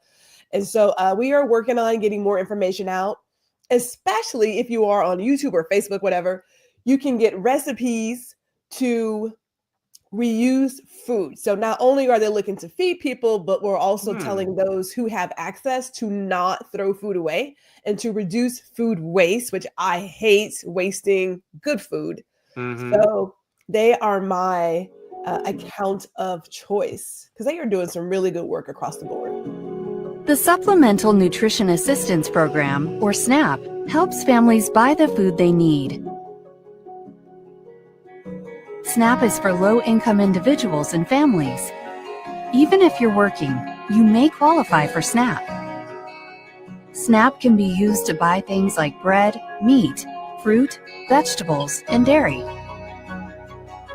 and so we are working on getting more information out. Especially if you are on YouTube or Facebook, whatever, you can get recipes to reuse food. So not only are they looking to feed people, but we're also telling those who have access to not throw food away and to reduce food waste, which I hate wasting good food. Mm-hmm. So they are my account of choice because they are doing some really good work across the board. The Supplemental Nutrition Assistance Program, or SNAP, helps families buy the food they need. SNAP is for low-income individuals and families. Even if you're working, you may qualify for SNAP. SNAP can be used to buy things like bread, meat, fruit, vegetables, and dairy.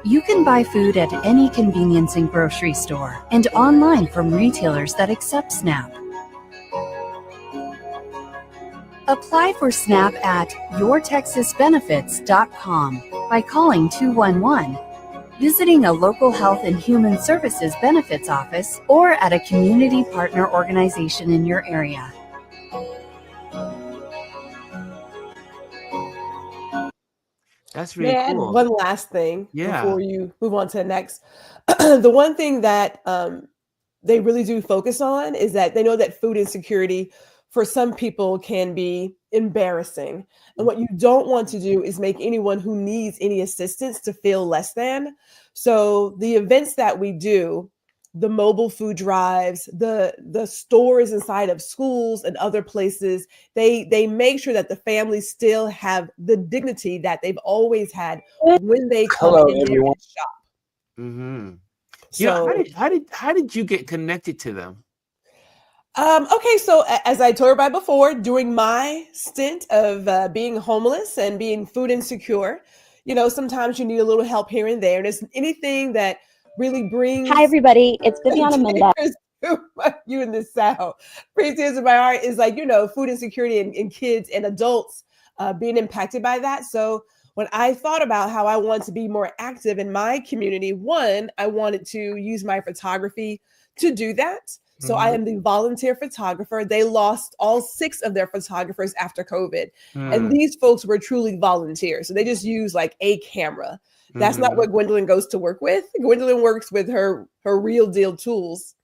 You can buy food at any convenience and grocery store and online from retailers that accept SNAP. Apply for SNAP at yourtexasbenefits.com by calling 211, visiting a local Health and Human Services benefits office, or at a community partner organization in your area. That's really cool. One last thing before you move on to the next. The one thing that they really do focus on is that they know that food insecurity for some people can be embarrassing. And what you don't want to do is make anyone who needs any assistance to feel less than. So the events that we do, the mobile food drives, the stores inside of schools and other places, they make sure that the families still have the dignity that they've always had when they come in and shop. Mm-hmm. So how did you get connected to them? Okay, so as I told everybody before, during my stint of being homeless and being food insecure, sometimes you need a little help here and there. And it's anything that really brings. Hi, everybody. It's Viviana Mendez. You in the South. Brings tears to my heart is food insecurity in kids and adults being impacted by that. So when I thought about how I want to be more active in my community, one, I wanted to use my photography to do that. So I am the volunteer photographer. They lost all 6 of their photographers after COVID. And these folks were truly volunteers. So they just use like a camera. That's not what Gwendolyn goes to work with. Gwendolyn works with her real deal tools.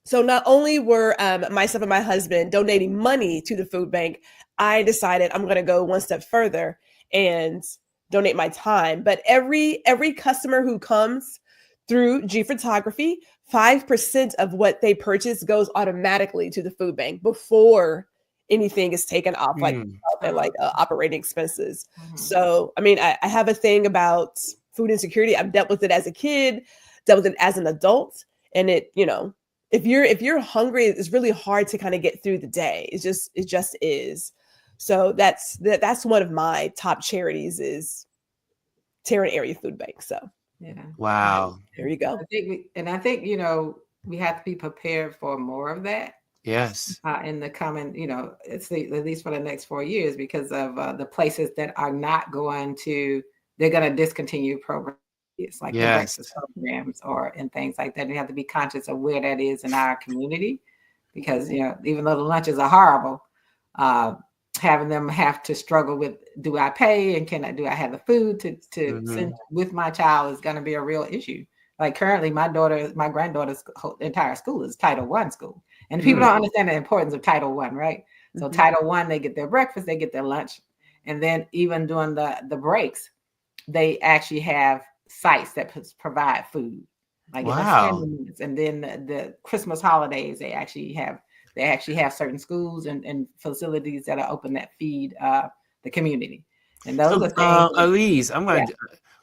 So not only were myself and my husband donating money to the food bank, I decided I'm going to go one step further and donate my time. But every customer who comes through G Photography, 5% of what they purchase goes automatically to the food bank before anything is taken off, like their operating expenses. So, I mean, I have a thing about food insecurity. I've dealt with it as a kid, dealt with it as an adult, and it, you know, if you're hungry, it's really hard to kind of get through the day. It just is. So that's one of my top charities is Tarrant Area Food Bank. So yeah, Wow. there you go. I think you know, we have to be prepared for more of that. Yes. In the coming, you know, at least for the next 4 years, because of the places that are not going to, they're going to discontinue programs like the breakfast programs and things like that. And you have to be conscious of where that is in our community, because, you know, even though the lunches are horrible, having them have to struggle with, do I pay and do I have the food to send with my child is going to be a real issue. Like currently, my granddaughter's entire school is Title I school. And people don't understand the importance of Title I, right? So Title I, they get their breakfast, they get their lunch. And then even during the breaks, they actually have sites that provide food. Like and then the Christmas holidays, they actually have certain schools and facilities that are open that feed the community. And those are things. Elise, I'm going to.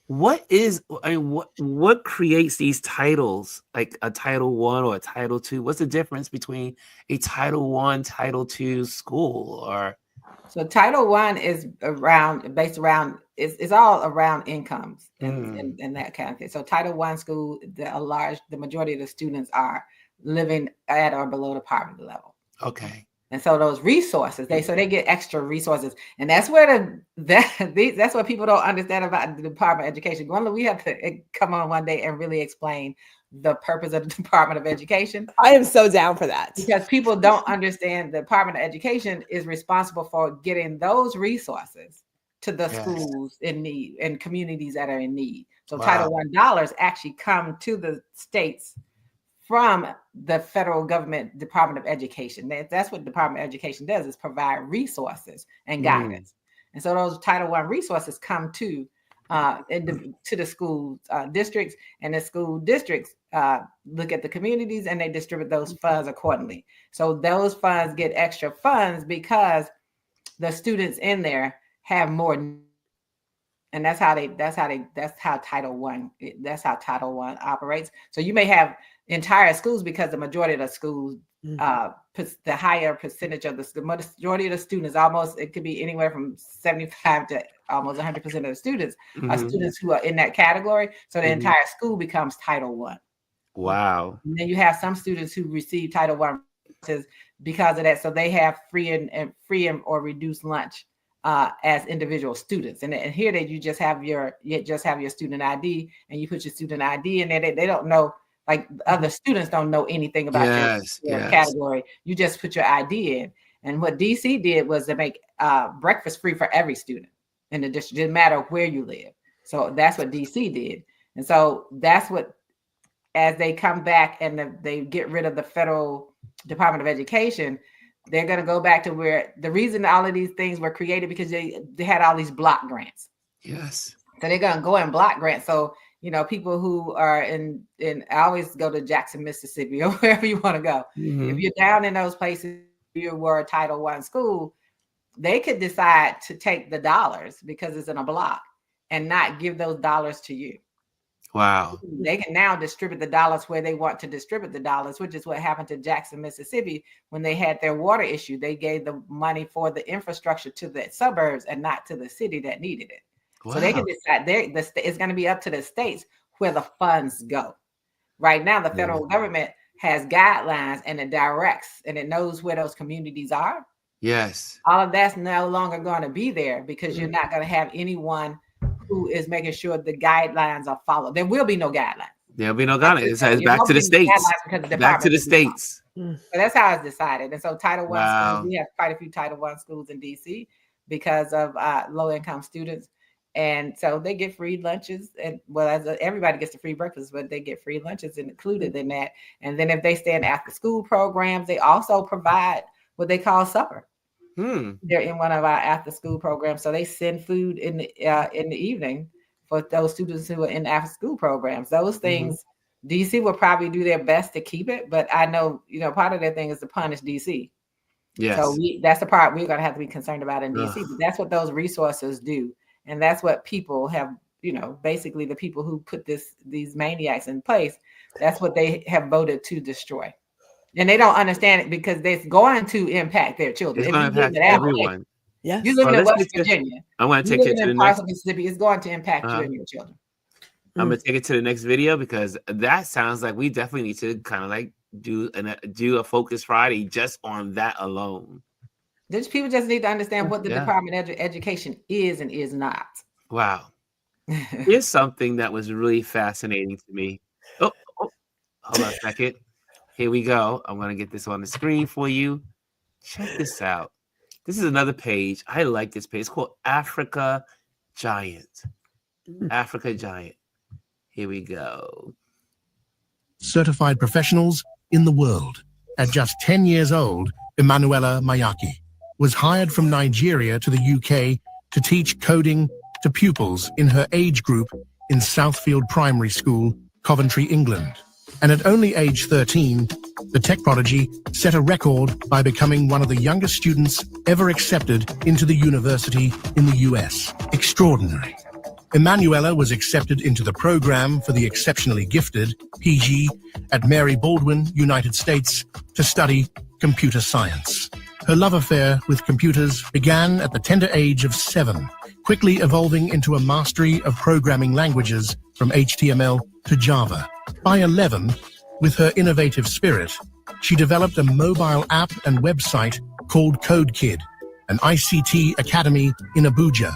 What creates these titles, like a Title I or a Title II? What's the difference between a Title I, Title II school? So Title I is based around it's all around incomes and that kind of thing. So Title I school, the majority of the students are living at or below the poverty level. Okay. And so those resources, they get extra resources, and that's where that's what people don't understand about the Department of Education. We have to come on one day and really explain the purpose of the Department of Education. I am so down for that, because people don't understand the Department of Education is responsible for getting those resources to the schools in need and communities that are in need. So Title I dollars actually come to the states from the federal government Department of Education. That's what Department of Education does, is provide resources and guidance. And so those Title I resources come to the school districts, and the school districts look at the communities and they distribute those funds accordingly. So those funds get extra funds because the students in there have more. And that's how Title I operates. So you may have entire schools, because the majority of the schools, the higher percentage of the majority of the students, it could be anywhere from 75 to almost 100% of the students are students who are in that category. So the entire school becomes Title I. Wow. And then you have some students who receive Title I because of that. So they have free or reduced lunch as individual students. And here that you just have your student ID, and you put your student ID in there. They don't know, like other students don't know anything about your category. You just put your ID in. And what DC did was to make breakfast free for every student in the district. It didn't matter where you live. So that's what DC did. And so that's what, as they come back and they get rid of the federal Department of Education, they're going to go back to where the reason all of these things were created, because they had all these block grants. Yes. So they're going to go in block grants. So, you know, people who are in I always go to Jackson, Mississippi, or wherever you want to go. If you're down in those places, you were a Title I school, they could decide to take the dollars because it's in a block and not give those dollars to you. Wow. They can now distribute the dollars where they want to distribute the dollars, which is what happened to Jackson, Mississippi, when they had their water issue. They gave the money for the infrastructure to the suburbs and not to the city that needed it. Wow. So they can decide it's going to be up to the states where the funds go. Right now, the federal government has guidelines and it directs and it knows where those communities are. Yes. All of that's no longer going to be there, because you're not going to have anyone who is making sure the guidelines are followed. There will be no guidelines. There'll be no guidelines. It says back to the states. Back to the states. So that's how it's decided. And so Title I schools, we have quite a few Title I schools in DC because of low-income students. And so they get free lunches, and everybody gets the free breakfast, but they get free lunches included in that. And then if they stay in after school programs, they also provide what they call supper. They're in one of our after school programs, so they send food in the evening for those students who are in after school programs. Those things, DC will probably do their best to keep it, but I know, part of their thing is to punish DC. Yes. So that's the part we're going to have to be concerned about in DC. But that's what those resources do. And that's what people have, basically the people who put these maniacs in place, that's what they have voted to destroy. And they don't understand it because it's going to impact their children. It's going to impact everyone. Yes. You live in West Virginia. I want to take it to the next. Mississippi. It's going to impact you and your children. I'm going to take it to the next video because that sounds like we definitely need to kind of like do a Focus Friday just on that alone. People just need to understand what the Department of Education is and is not. Wow. Here's something that was really fascinating to me. Oh, hold on a second. Here we go. I'm going to get this on the screen for you. Check this out. This is another page. I like this page. It's called Africa Giant. Africa Giant. Here we go. Certified professionals in the world. At just 10 years old, Emanuela Mayaki was hired from Nigeria to the UK to teach coding to pupils in her age group in Southfield Primary School, Coventry, England. And at only age 13, the tech prodigy set a record by becoming one of the youngest students ever accepted into the university in the US. Extraordinary. Emanuela was accepted into the program for the exceptionally gifted, PG, at Mary Baldwin, United States, to study computer science. Her love affair with computers began at the tender age of 7, quickly evolving into a mastery of programming languages from HTML to Java. By 11, with her innovative spirit, she developed a mobile app and website called CodeKid, an ICT academy in Abuja.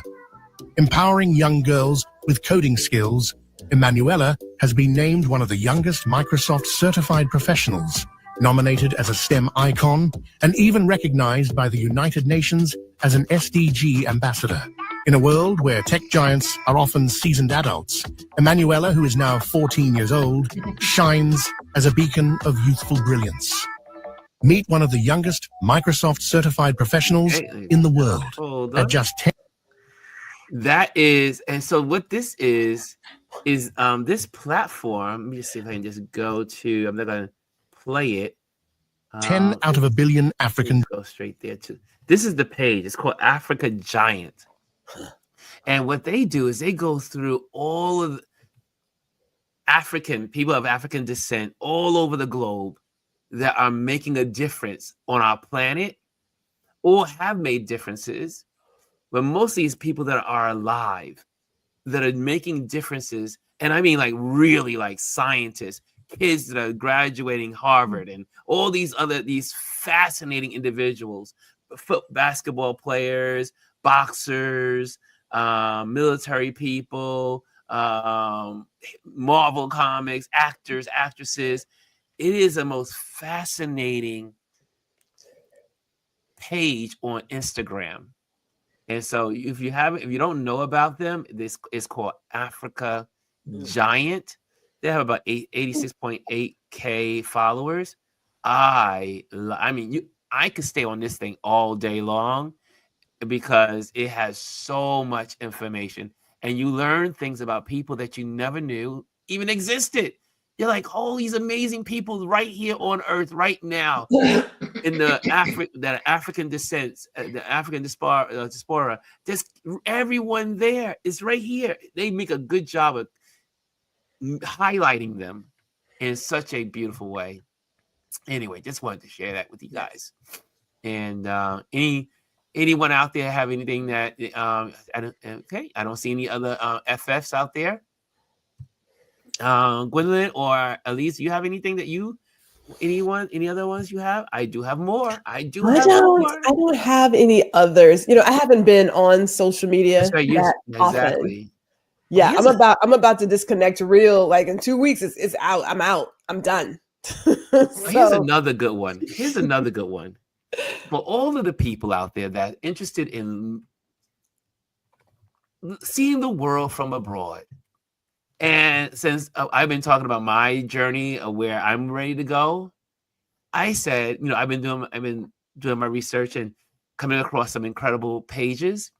Empowering young girls with coding skills, Emanuela has been named one of the youngest Microsoft certified professionals, nominated as a STEM icon, and even recognized by the United Nations as an SDG ambassador. In a world where tech giants are often seasoned adults, Emanuela, who is now 14 years old, shines as a beacon of youthful brilliance. Meet one of the youngest Microsoft certified professionals in the world at just 10. That is, and so what this is this platform. Let me just see if I can just go to, I'm not going to play it. 10 out of a billion African. Go straight there too. This is the page. It's called Africa Giant. And what they do is they go through all of African people of African descent all over the globe that are making a difference on our planet or have made differences. But most of these people that are alive, that are making differences, and I mean like really like scientists, kids that are graduating Harvard and all these fascinating individuals, basketball players, boxers, military people, Marvel comics, actors, actresses. It is the most fascinating page on Instagram. And so if you don't know about them, this is called Africa Giant. They have about 86.8K followers. I mean, I could stay on this thing all day long because it has so much information and you learn things about people that you never knew even existed. You're like, oh, these amazing people right here on Earth right now in the African descent, the African diaspora. Just everyone there is right here. They make a good job of highlighting them in such a beautiful way. Anyway, just wanted to share that with you guys. And anyone out there have anything that I don't see any other FFs out there. Gwendolyn or Elise, you have anything that any other ones you have? I do have more. I don't have any others. I haven't been on social media often. Yeah, I'm about to disconnect real, like in 2 weeks it's out. I'm out. I'm done. Here's another good one. For all of the people out there that are interested in seeing the world from abroad. And since I've been talking about my journey of where I'm ready to go, I said, I've been doing my research and coming across some incredible pages.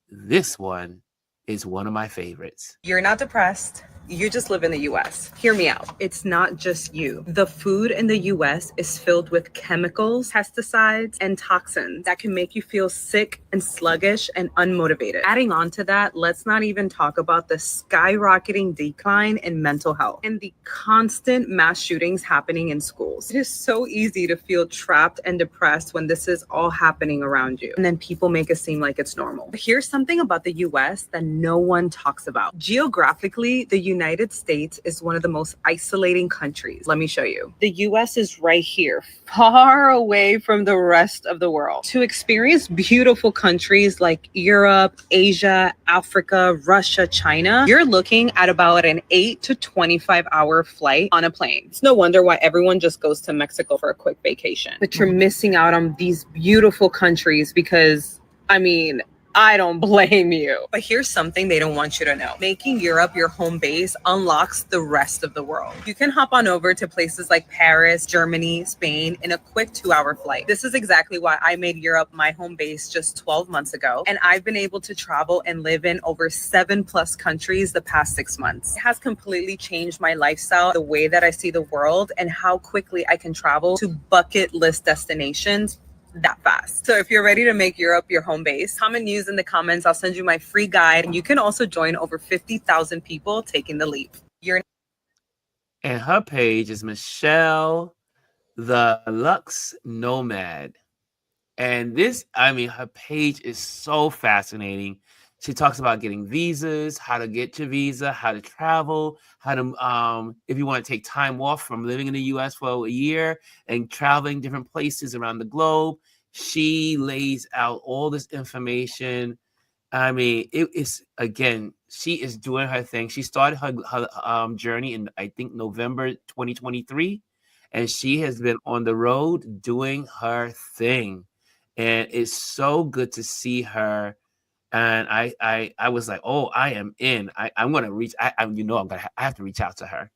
This one is one of my favorites. You're not depressed. You just live in the US. Hear me out. It's not just you. The food in the US is filled with chemicals, pesticides, and toxins that can make you feel sick and sluggish and unmotivated. Adding on to that, let's not even talk about the skyrocketing decline in mental health and the constant mass shootings happening in schools. It is so easy to feel trapped and depressed when this is all happening around you. And then people make it seem like it's normal. But here's something about the US that no one talks about. Geographically, the United States is one of the most isolating countries. Let me show you. The US is right here, far away from the rest of the world. To experience beautiful countries like Europe, Asia, Africa, Russia, China, you're looking at about an 8 to 25 hour flight on a plane. It's no wonder why everyone just goes to Mexico for a quick vacation. But you're missing out on these beautiful countries because, I mean, I don't blame you. But here's something they don't want you to know. Making Europe your home base unlocks the rest of the world. You can hop on over to places like Paris, Germany, Spain in a quick 2-hour flight. This is exactly why I made Europe my home base just 12 months ago. And I've been able to travel and live in over 7+ countries the past 6 months. It has completely changed my lifestyle, the way that I see the world, and how quickly I can travel to bucket list destinations that fast. So if you're ready to make Europe your home base, comment news in the comments. I'll send you my free guide, and you can also join over 50,000 people taking the leap. And her page is Michelle the Lux Nomad. And this, I mean, her page is so fascinating. She talks about getting visas, how to get your visa, how to travel, how to, if you want to take time off from living in the US for a year and traveling different places around the globe. She lays out all this information. I mean, it is, again, she is doing her thing. She started her journey in, I think, November 2023, and she has been on the road doing her thing. And it's so good to see her. And I was like, oh, I am in. I'm gonna reach. I have to reach out to her.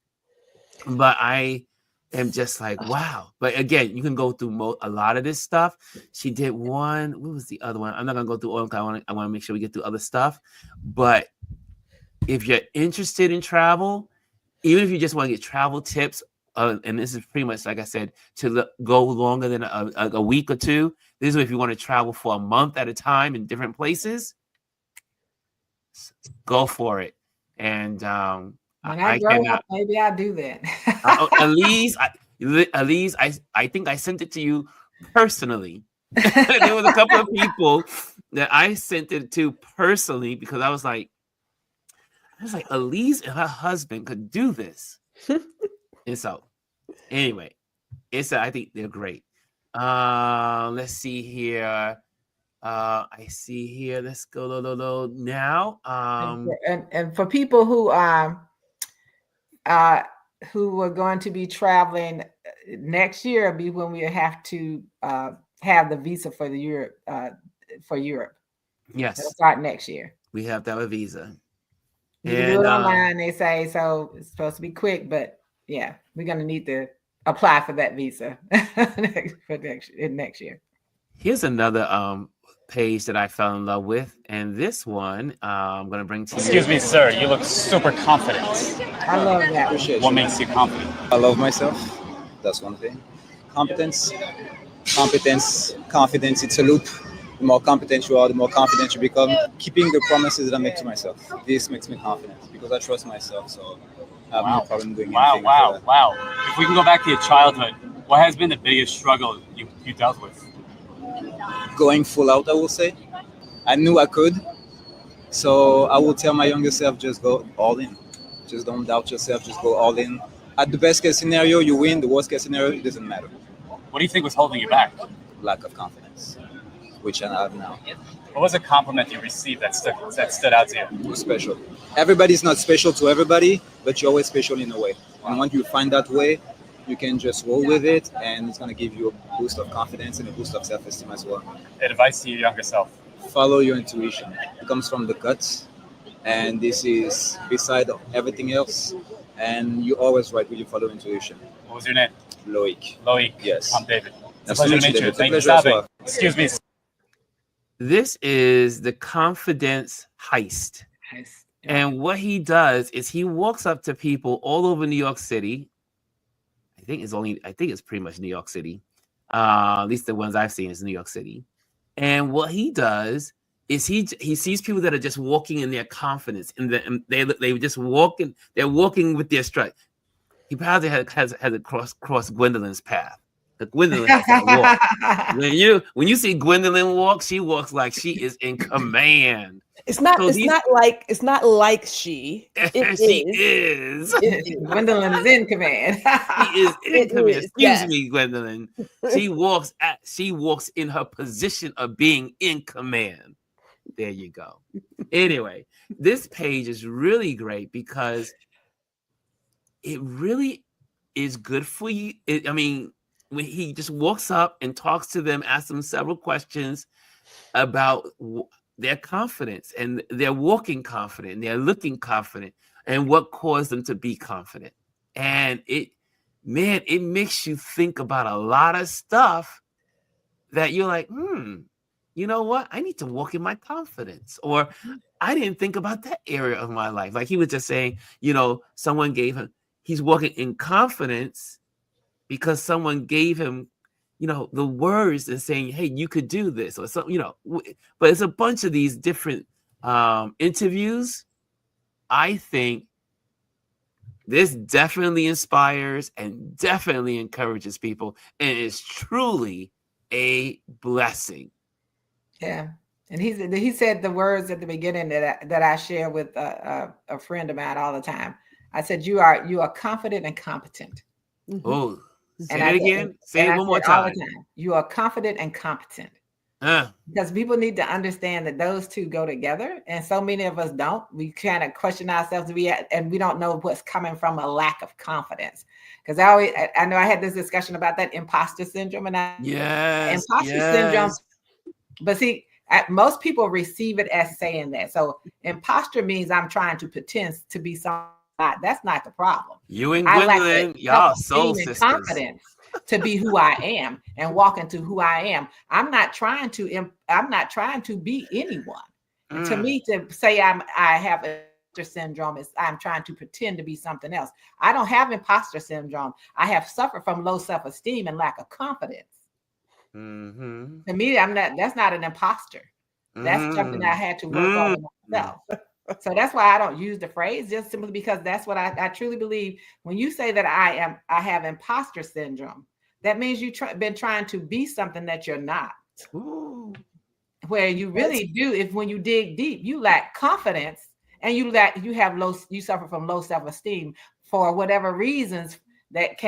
But I am just like, wow. But again, you can go through a lot of this stuff. She did one. What was the other one? I'm not gonna go through all. I want to make sure we get through other stuff. But if you're interested in travel, even if you just want to get travel tips, and this is pretty much like I said, to go longer than a week or two. This is if you want to travel for a month at a time in different places. Go for it. And when I grow up, maybe I'll do that. Elise, I think I sent it to you personally. There was a couple of people that I sent it to personally because I was like, Elise and her husband could do this. And so, anyway, I think they're great. Let's see here. I see here. Let's go now. And for people who are going to be traveling next year, will be when we have to have the visa for the Europe for Europe. Yes, it'll start next year. We have to have a visa. You can do it online. They say so. It's supposed to be quick, but yeah, we're gonna need to apply for that visa for next year. Here's another page that I fell in love with, and this one I'm gonna bring to you. Excuse me, sir. You look super confident. I love that. What makes you confident? I love myself. That's one thing. Competence. Confidence. It's a loop. The more competent you are, the more confident you become. Keeping the promises that I make to myself. This makes me confident because I trust myself. So I have no problem doing anything. Wow. If we can go back to your childhood, what has been the biggest struggle you dealt with? Going full out, I will say. I knew I could. So I will tell my younger self, just go all in. Just don't doubt yourself, just go all in. At the best case scenario, you win. The worst case scenario, it doesn't matter. What do you think was holding you back? Lack of confidence, which I have now. What was a compliment you received that stood out to you? You're special. Everybody's not special to everybody, but you're always special in a way. And once you find that way, you can just roll with it, and it's going to give you a boost of confidence and a boost of self-esteem as well. Advice to your younger self? Follow your intuition. It comes from the guts, and this is beside everything else, and you're always right when you follow intuition. What was your name? Loic. Yes. I'm David. It's a pleasure to meet you. Thank you for stopping. Excuse me. This is the confidence heist. Nice. And what he does is he walks up to people all over New York City. I think it's pretty much New York City. At least the ones I've seen is New York City. And what he does is he sees people that are just walking in their confidence, and they just walking. They're walking with their strut. He probably has crossed Gwendolyn's path. The Gwendolyn has that walk. When you see Gwendolyn walk, she walks like she is in command. It's not like she. She is. Gwendolyn is in command. She is in command. Excuse me, Gwendolyn. She walks in her position of being in command. There you go. Anyway, this page is really great because it really is good for you. When he just walks up and talks to them, asks them several questions about their confidence, and they're walking confident, and they're looking confident, and what caused them to be confident. And it makes you think about a lot of stuff that you're like, you know what? I need to walk in my confidence. Or I didn't think about that area of my life. Like he was just saying, someone gave him, he's walking in confidence because someone gave him the words and saying, hey, you could do this, or something, but it's a bunch of these different interviews. I think this definitely inspires and definitely encourages people, and it's truly a blessing. Yeah. And he said the words at the beginning that I share with a friend of mine all the time. I said, you are confident and competent. Oh, say it again. Say it one more time. You are confident and competent. Because people need to understand that those two go together, and so many of us don't. We kind of question ourselves, and we don't know what's coming from a lack of confidence. Because I know I had this discussion about that imposter syndrome, and imposter syndrome. But see, most people receive it as saying that. So imposter means I'm trying to pretend to be something. That's not the problem. You and Gwendolyn, y'all soul sisters. Confidence to be who I am and walk into who I am. I'm not trying to be anyone. To me, to say I have imposter syndrome is I'm trying to pretend to be something else. I don't have imposter syndrome. I have suffered from low self-esteem and lack of confidence. To me, that's not an imposter. That's something I had to work on myself. So that's why I don't use the phrase, just simply because that's what I truly believe. When you say that I have imposter syndrome, that means you've been trying to be something that you're not. Ooh. Where you really do, when you dig deep, you lack confidence, and you suffer from low self-esteem for whatever reasons that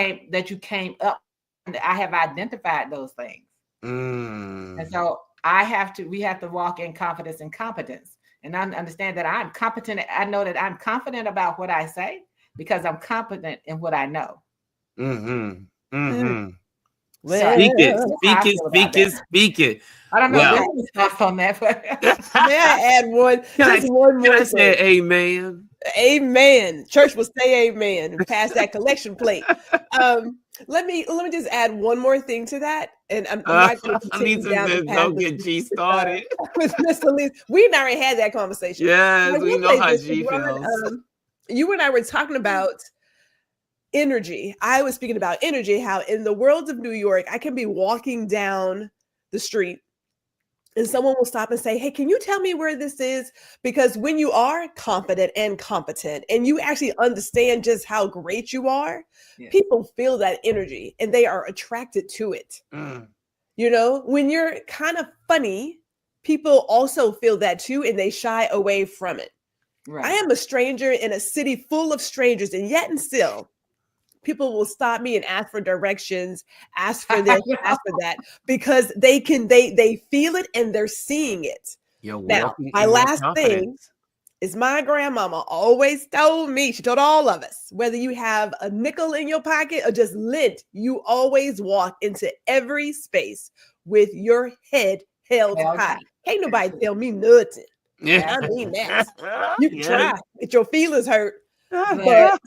you came up. I have identified those things. And so we have to walk in confidence and competence. And I understand that I'm competent. I know that I'm confident about what I say because I'm competent in what I know. Speak it. I don't know what thoughts on that. But may I add one? Can I say amen? Amen. Church will say amen and pass that collection plate. Let me just add one more thing to that, and I'm not going to continue down the path. Don't get G started with Miss Elise. We've already had that conversation. Yes, we know how G feels. You and I were talking about energy. I was speaking about energy, how in the world of New York, I can be walking down the street and someone will stop and say, hey, can you tell me where this is? Because when you are confident and competent and you actually understand just how great you are, people feel that energy and they are attracted to it. When you're kind of funny, people also feel that too, and they shy away from it. Right. I am a stranger in a city full of strangers, and yet and still, people will stop me and ask for directions, ask for this, ask for that, because they feel it and they're seeing it. Now, my last thing is my grandmama always told me, she told all of us, whether you have a nickel in your pocket or just lint, you always walk into every space with your head held high. Can't nobody tell me nothing. Yeah. I mean that. You can try, get your feelings hurt. But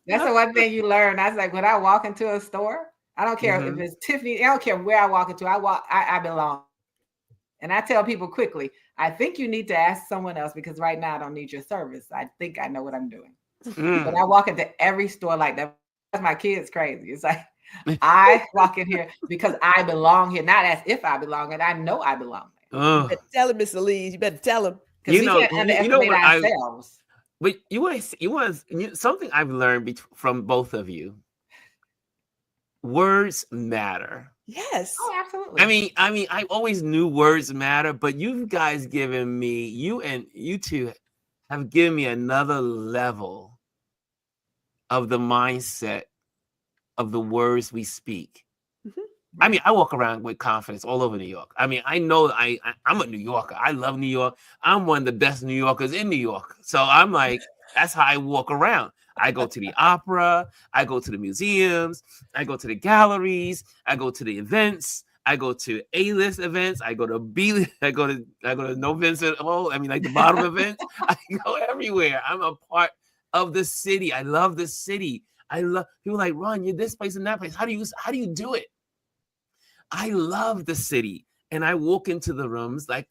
that's the one thing you learn. I was like, when I walk into a store, I don't care if it's Tiffany, I don't care where I walk into, I belong. And I tell people quickly, I think you need to ask someone else because right now I don't need your service. I think I know what I'm doing. But I walk into every store like that. That's my kids crazy. It's like I walk in here because I belong here, not as if I belong, and I know I belong there. You better tell him, Mr. Elise. You better tell him. You know what ourselves. But something I've learned from both of you. Words matter. Yes. Oh, absolutely. I mean, I always knew words matter, but you guys given me, you two have given me another level of the mindset of the words we speak. Mm-hmm. I mean, I walk around with confidence all over New York. I mean, I know I'm a New Yorker. I love New York. I'm one of the best New Yorkers in New York. So I'm like, that's how I walk around. I go to the opera. I go to the museums. I go to the galleries. I go to the events. I go to A-list events. I go to B. I go to No Vincent. Oh, I mean, like the bottom events. I go everywhere. I'm a part of the city. I love the city. I love people like Ron. You're this place and that place. How do you do it? I love the city, and I walk into the rooms like,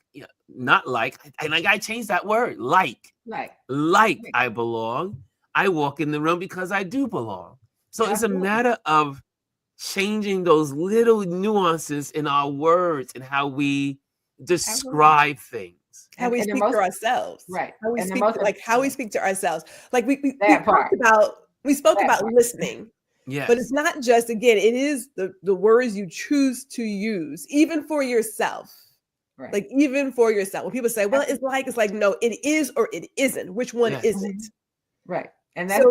not like, and I changed that word, like I belong. I walk in the room because I do belong. So it's a matter of changing those little nuances in our words and how we describe things. How we speak to ourselves. Right. How we speak to ourselves. Like we spoke about listening. Yes. But it's not just, again, it is the words you choose to use, even for yourself. Right. Like even for yourself. When people say, well, it's like, no, it is or it isn't. Which one is it? Right. And that's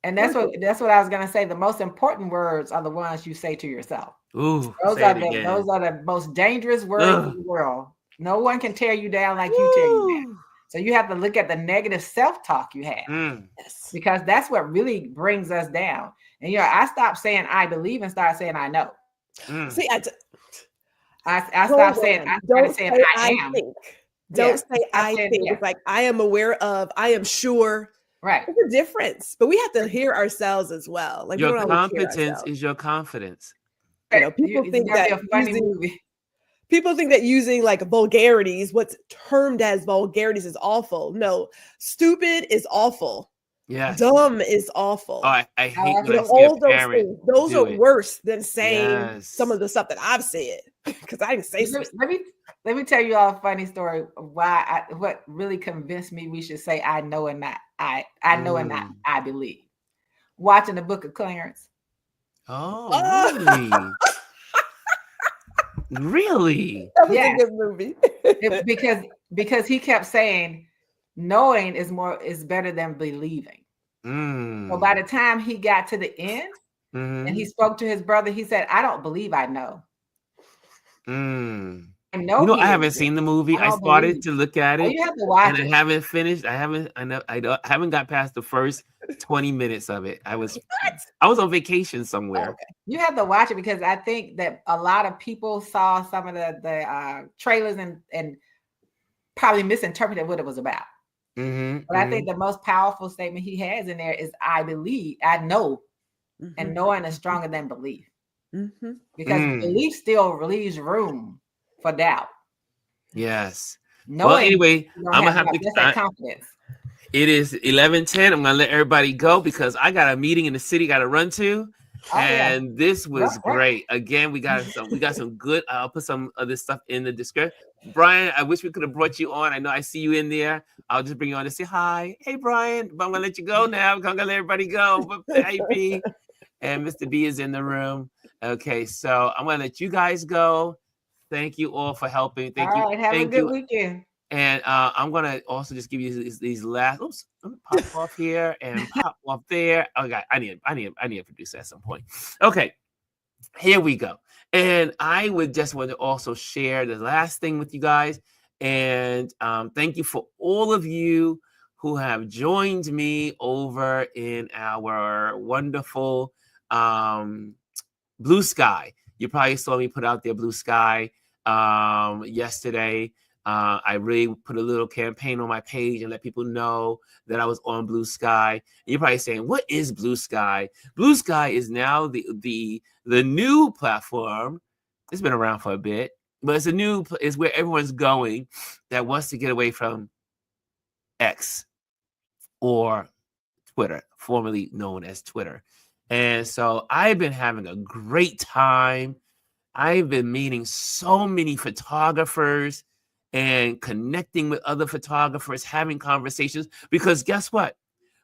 And that's what I was gonna say. The most important words are the ones you say to yourself. Ooh, those are the most dangerous words in the world. No one can tear you down like you tear you down. So you have to look at the negative self-talk you have, because that's what really brings us down. And I stopped saying I believe and started saying I know. See, I stopped saying I am. Think. Don't say I think. It's like I am aware of. I am sure. Right. There's a difference, but we have to hear ourselves as well. Like your competence is your confidence. People think that people think that using like vulgarities, what's termed as vulgarities, is awful. No, stupid is awful. Yeah. Dumb is awful. Oh, I hate when all those things. Those are worse than saying some of the stuff that I've said, because I didn't say something. Let me tell you all a funny story of what really convinced me we should say I know and not I know and not I believe. Watching the Book of Clarence. Oh, really? Really? That was a good movie. because he kept saying knowing is better than believing. So by the time he got to the end and he spoke to his brother, he said, I don't believe I know. I know. I haven't seen the movie. I started to look at it. You have to watch and I haven't finished. I haven't got past the first 20 minutes of it. I was on vacation somewhere. Okay. You have to watch it because I think that a lot of people saw some of the trailers and probably misinterpreted what it was about. But I think the most powerful statement he has in there is I believe, I know, and knowing is stronger than belief. Because belief still leaves room for doubt. Yes. Knowing, well, anyway, I'm gonna have to get that confidence. It is 11:10. I'm gonna let everybody go because I got a meeting in the city got to run to. And this was great. Again, we got some good. I'll put some of this stuff in the description. Brian, I wish we could have brought you on. I know I see you in there. I'll just bring you on to say hi. Hey, Brian, but I'm gonna let you go now. I'm gonna let everybody go. But hey, B, and Mr. B is in the room. Okay, so I'm gonna let you guys go. Thank you all for helping. Thank you. Have a good weekend. And I'm gonna also just give you these last. Oops, let me pop off here and pop off there. Okay, I need a producer at some point. Okay, here we go. And I would just want to also share the last thing with you guys. And thank you for all of you who have joined me over in our wonderful Blue Sky. You probably saw me put out there Blue Sky yesterday. I really put a little campaign on my page and let people know that I was on Blue Sky. And you're probably saying, what is Blue Sky? Blue Sky is now the new platform. It's been around for a bit. but it's a new is where everyone's going that wants to get away from X or Twitter, formerly known as Twitter. And so I've been having a great time. I've been meeting so many photographers and connecting with other photographers, having conversations, because guess what?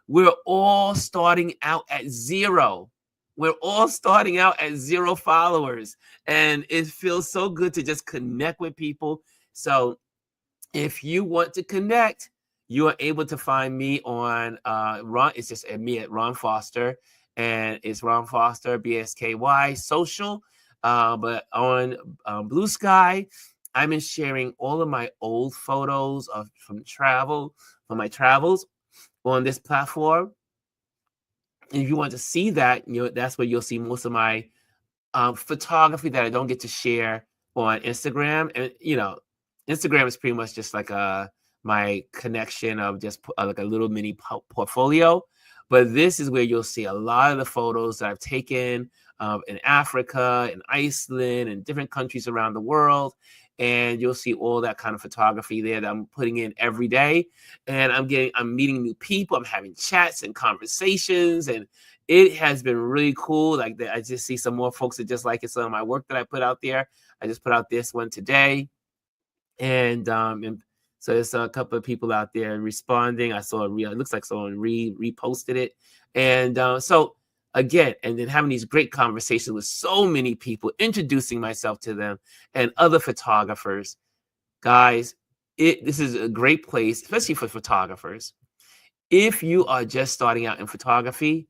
We're all starting out at zero. We're all starting out at 0 followers, and it feels so good to just connect with people. So if you want to connect, you are able to find me on Ron. It's just me at Ron Foster, and it's Ron Foster BSKY social. But on Blue Sky, I've been sharing all of my old photos from my travels on this platform. And if you want to see that, that's where you'll see most of my photography that I don't get to share on Instagram. And Instagram is pretty much just like my connection of just like a little mini portfolio. But this is where you'll see a lot of the photos that I've taken in Africa, in Iceland, and different countries around the world. And you'll see all that kind of photography there that I'm putting in every day. And I'm meeting new people. I'm having chats and conversations, and it has been really cool. Like I just see some more folks that just like it. Some of my work that I put out there. I just put out this one today, and so there's a couple of people out there responding. I saw it looks like someone reposted it, and so. Again, and then having these great conversations with so many people, introducing myself to them and other photographers. Guys, this is a great place, especially for photographers. If you are just starting out in photography,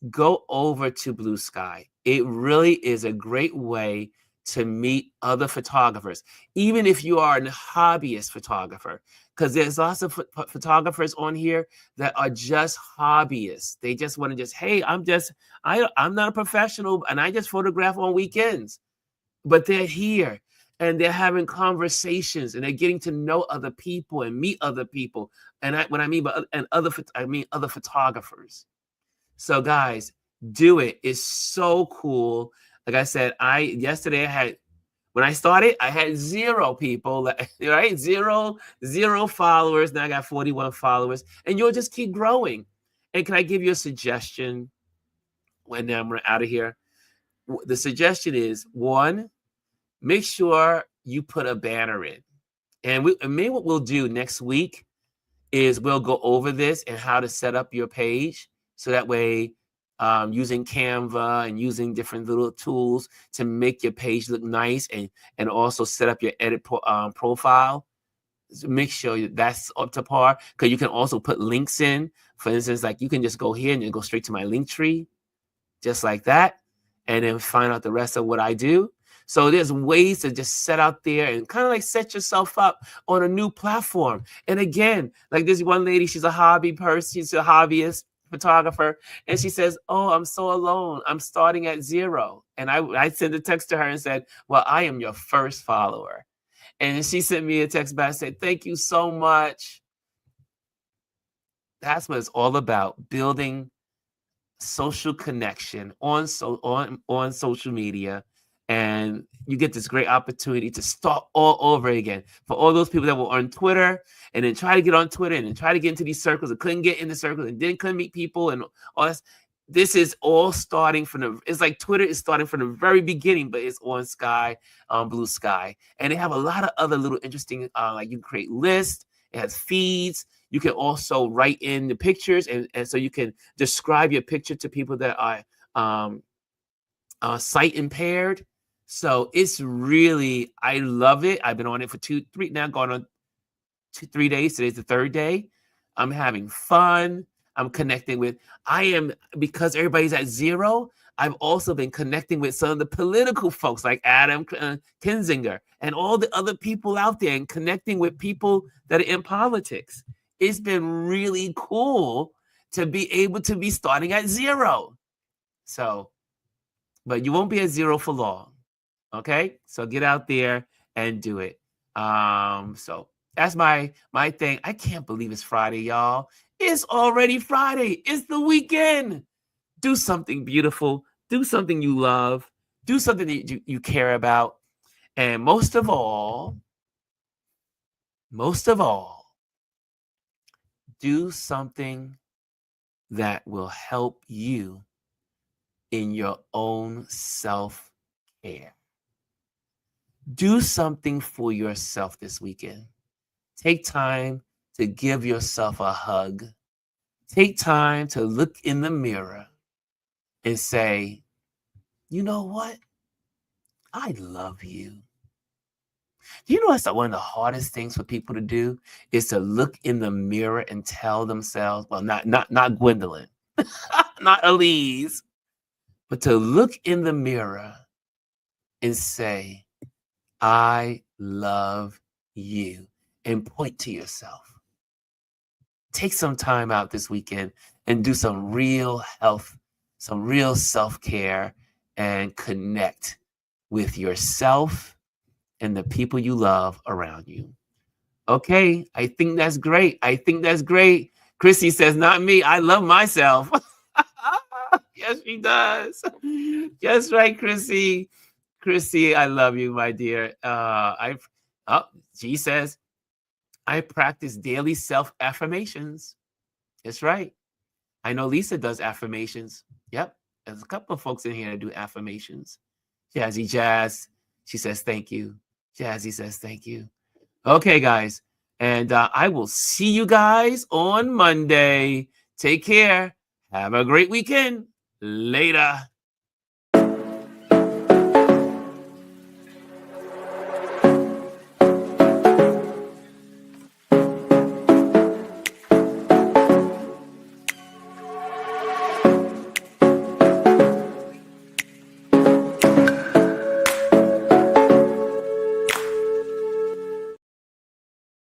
go over to Blue Sky. It really is a great way to meet other photographers, even if you are a hobbyist photographer, because there's lots of photographers on here that are just hobbyists. They just want to hey, I'm not a professional and I just photograph on weekends, but they're here and they're having conversations and they're getting to know other people and meet other people. And I mean other photographers. So guys, do it. It's so cool. Like I said, when I started, I had 0 people, right? Zero followers. Now I got 41 followers, and you'll just keep growing. And can I give you a suggestion when I'm out of here? The suggestion is, 1, make sure you put a banner in. And maybe what we'll do next week is we'll go over this and how to set up your page. So that way, using Canva and using different little tools to make your page look nice and also set up your edit profile. So make sure that's up to par, because you can also put links in. For instance, like you can just go here and you go straight to my link tree, just like that, and then find out the rest of what I do. So there's ways to just set out there and kind of like set yourself up on a new platform. And again, like this one lady, she's a hobby person, she's a hobbyist photographer, and she says, "Oh, I'm so alone. I'm starting at 0." And I sent a text to her and said, "Well, I am your first follower." And she sent me a text back and said, "Thank you so much." That's what it's all about, building social connection on social media. And you get this great opportunity to start all over again. For all those people that were on Twitter and then try to get on Twitter and then try to get into these circles and couldn't get in the circles and then couldn't meet people and all this. This is all starting it's like Twitter is starting from the very beginning, but it's on Blue Sky. And they have a lot of other little interesting, like you can create lists, it has feeds. You can also write in the pictures, and so you can describe your picture to people that are sight impaired. So it's really, I love it. I've been on it for 3 now, going on 3 days. Today's the 3rd day. I'm having fun. I'm connecting because everybody's at 0. I've also been connecting with some of the political folks like Adam Kinzinger and all the other people out there, and connecting with people that are in politics. It's been really cool to be able to be starting at 0. So, but you won't be at 0 for long. Okay, so get out there and do it. So that's my thing. I can't believe it's Friday, y'all. It's already Friday. It's the weekend. Do something beautiful. Do something you love. Do something that you care about. And most of all, do something that will help you in your own self-care. Do something for yourself this weekend. Take time to give yourself a hug. Take time to look in the mirror and say, you know what? I love you. You know, that's one of the hardest things for people to do is to look in the mirror and tell themselves, well, not Gwendolyn, not Elise, but to look in the mirror and say, I love you, and point to yourself. Take some time out this weekend and do some real health, some real self-care, and connect with yourself and the people you love around you. Okay, I think that's great. Chrissy says, not me. I love myself. Yes, she does. Just right, Chrissy. Chrissy, I love you, my dear. She says, I practice daily self-affirmations. That's right. I know Lisa does affirmations. Yep. There's a couple of folks in here that do affirmations. Jazzy Jazz, she says, thank you. Jazzy says, thank you. Okay, guys. And I will see you guys on Monday. Take care. Have a great weekend. Later.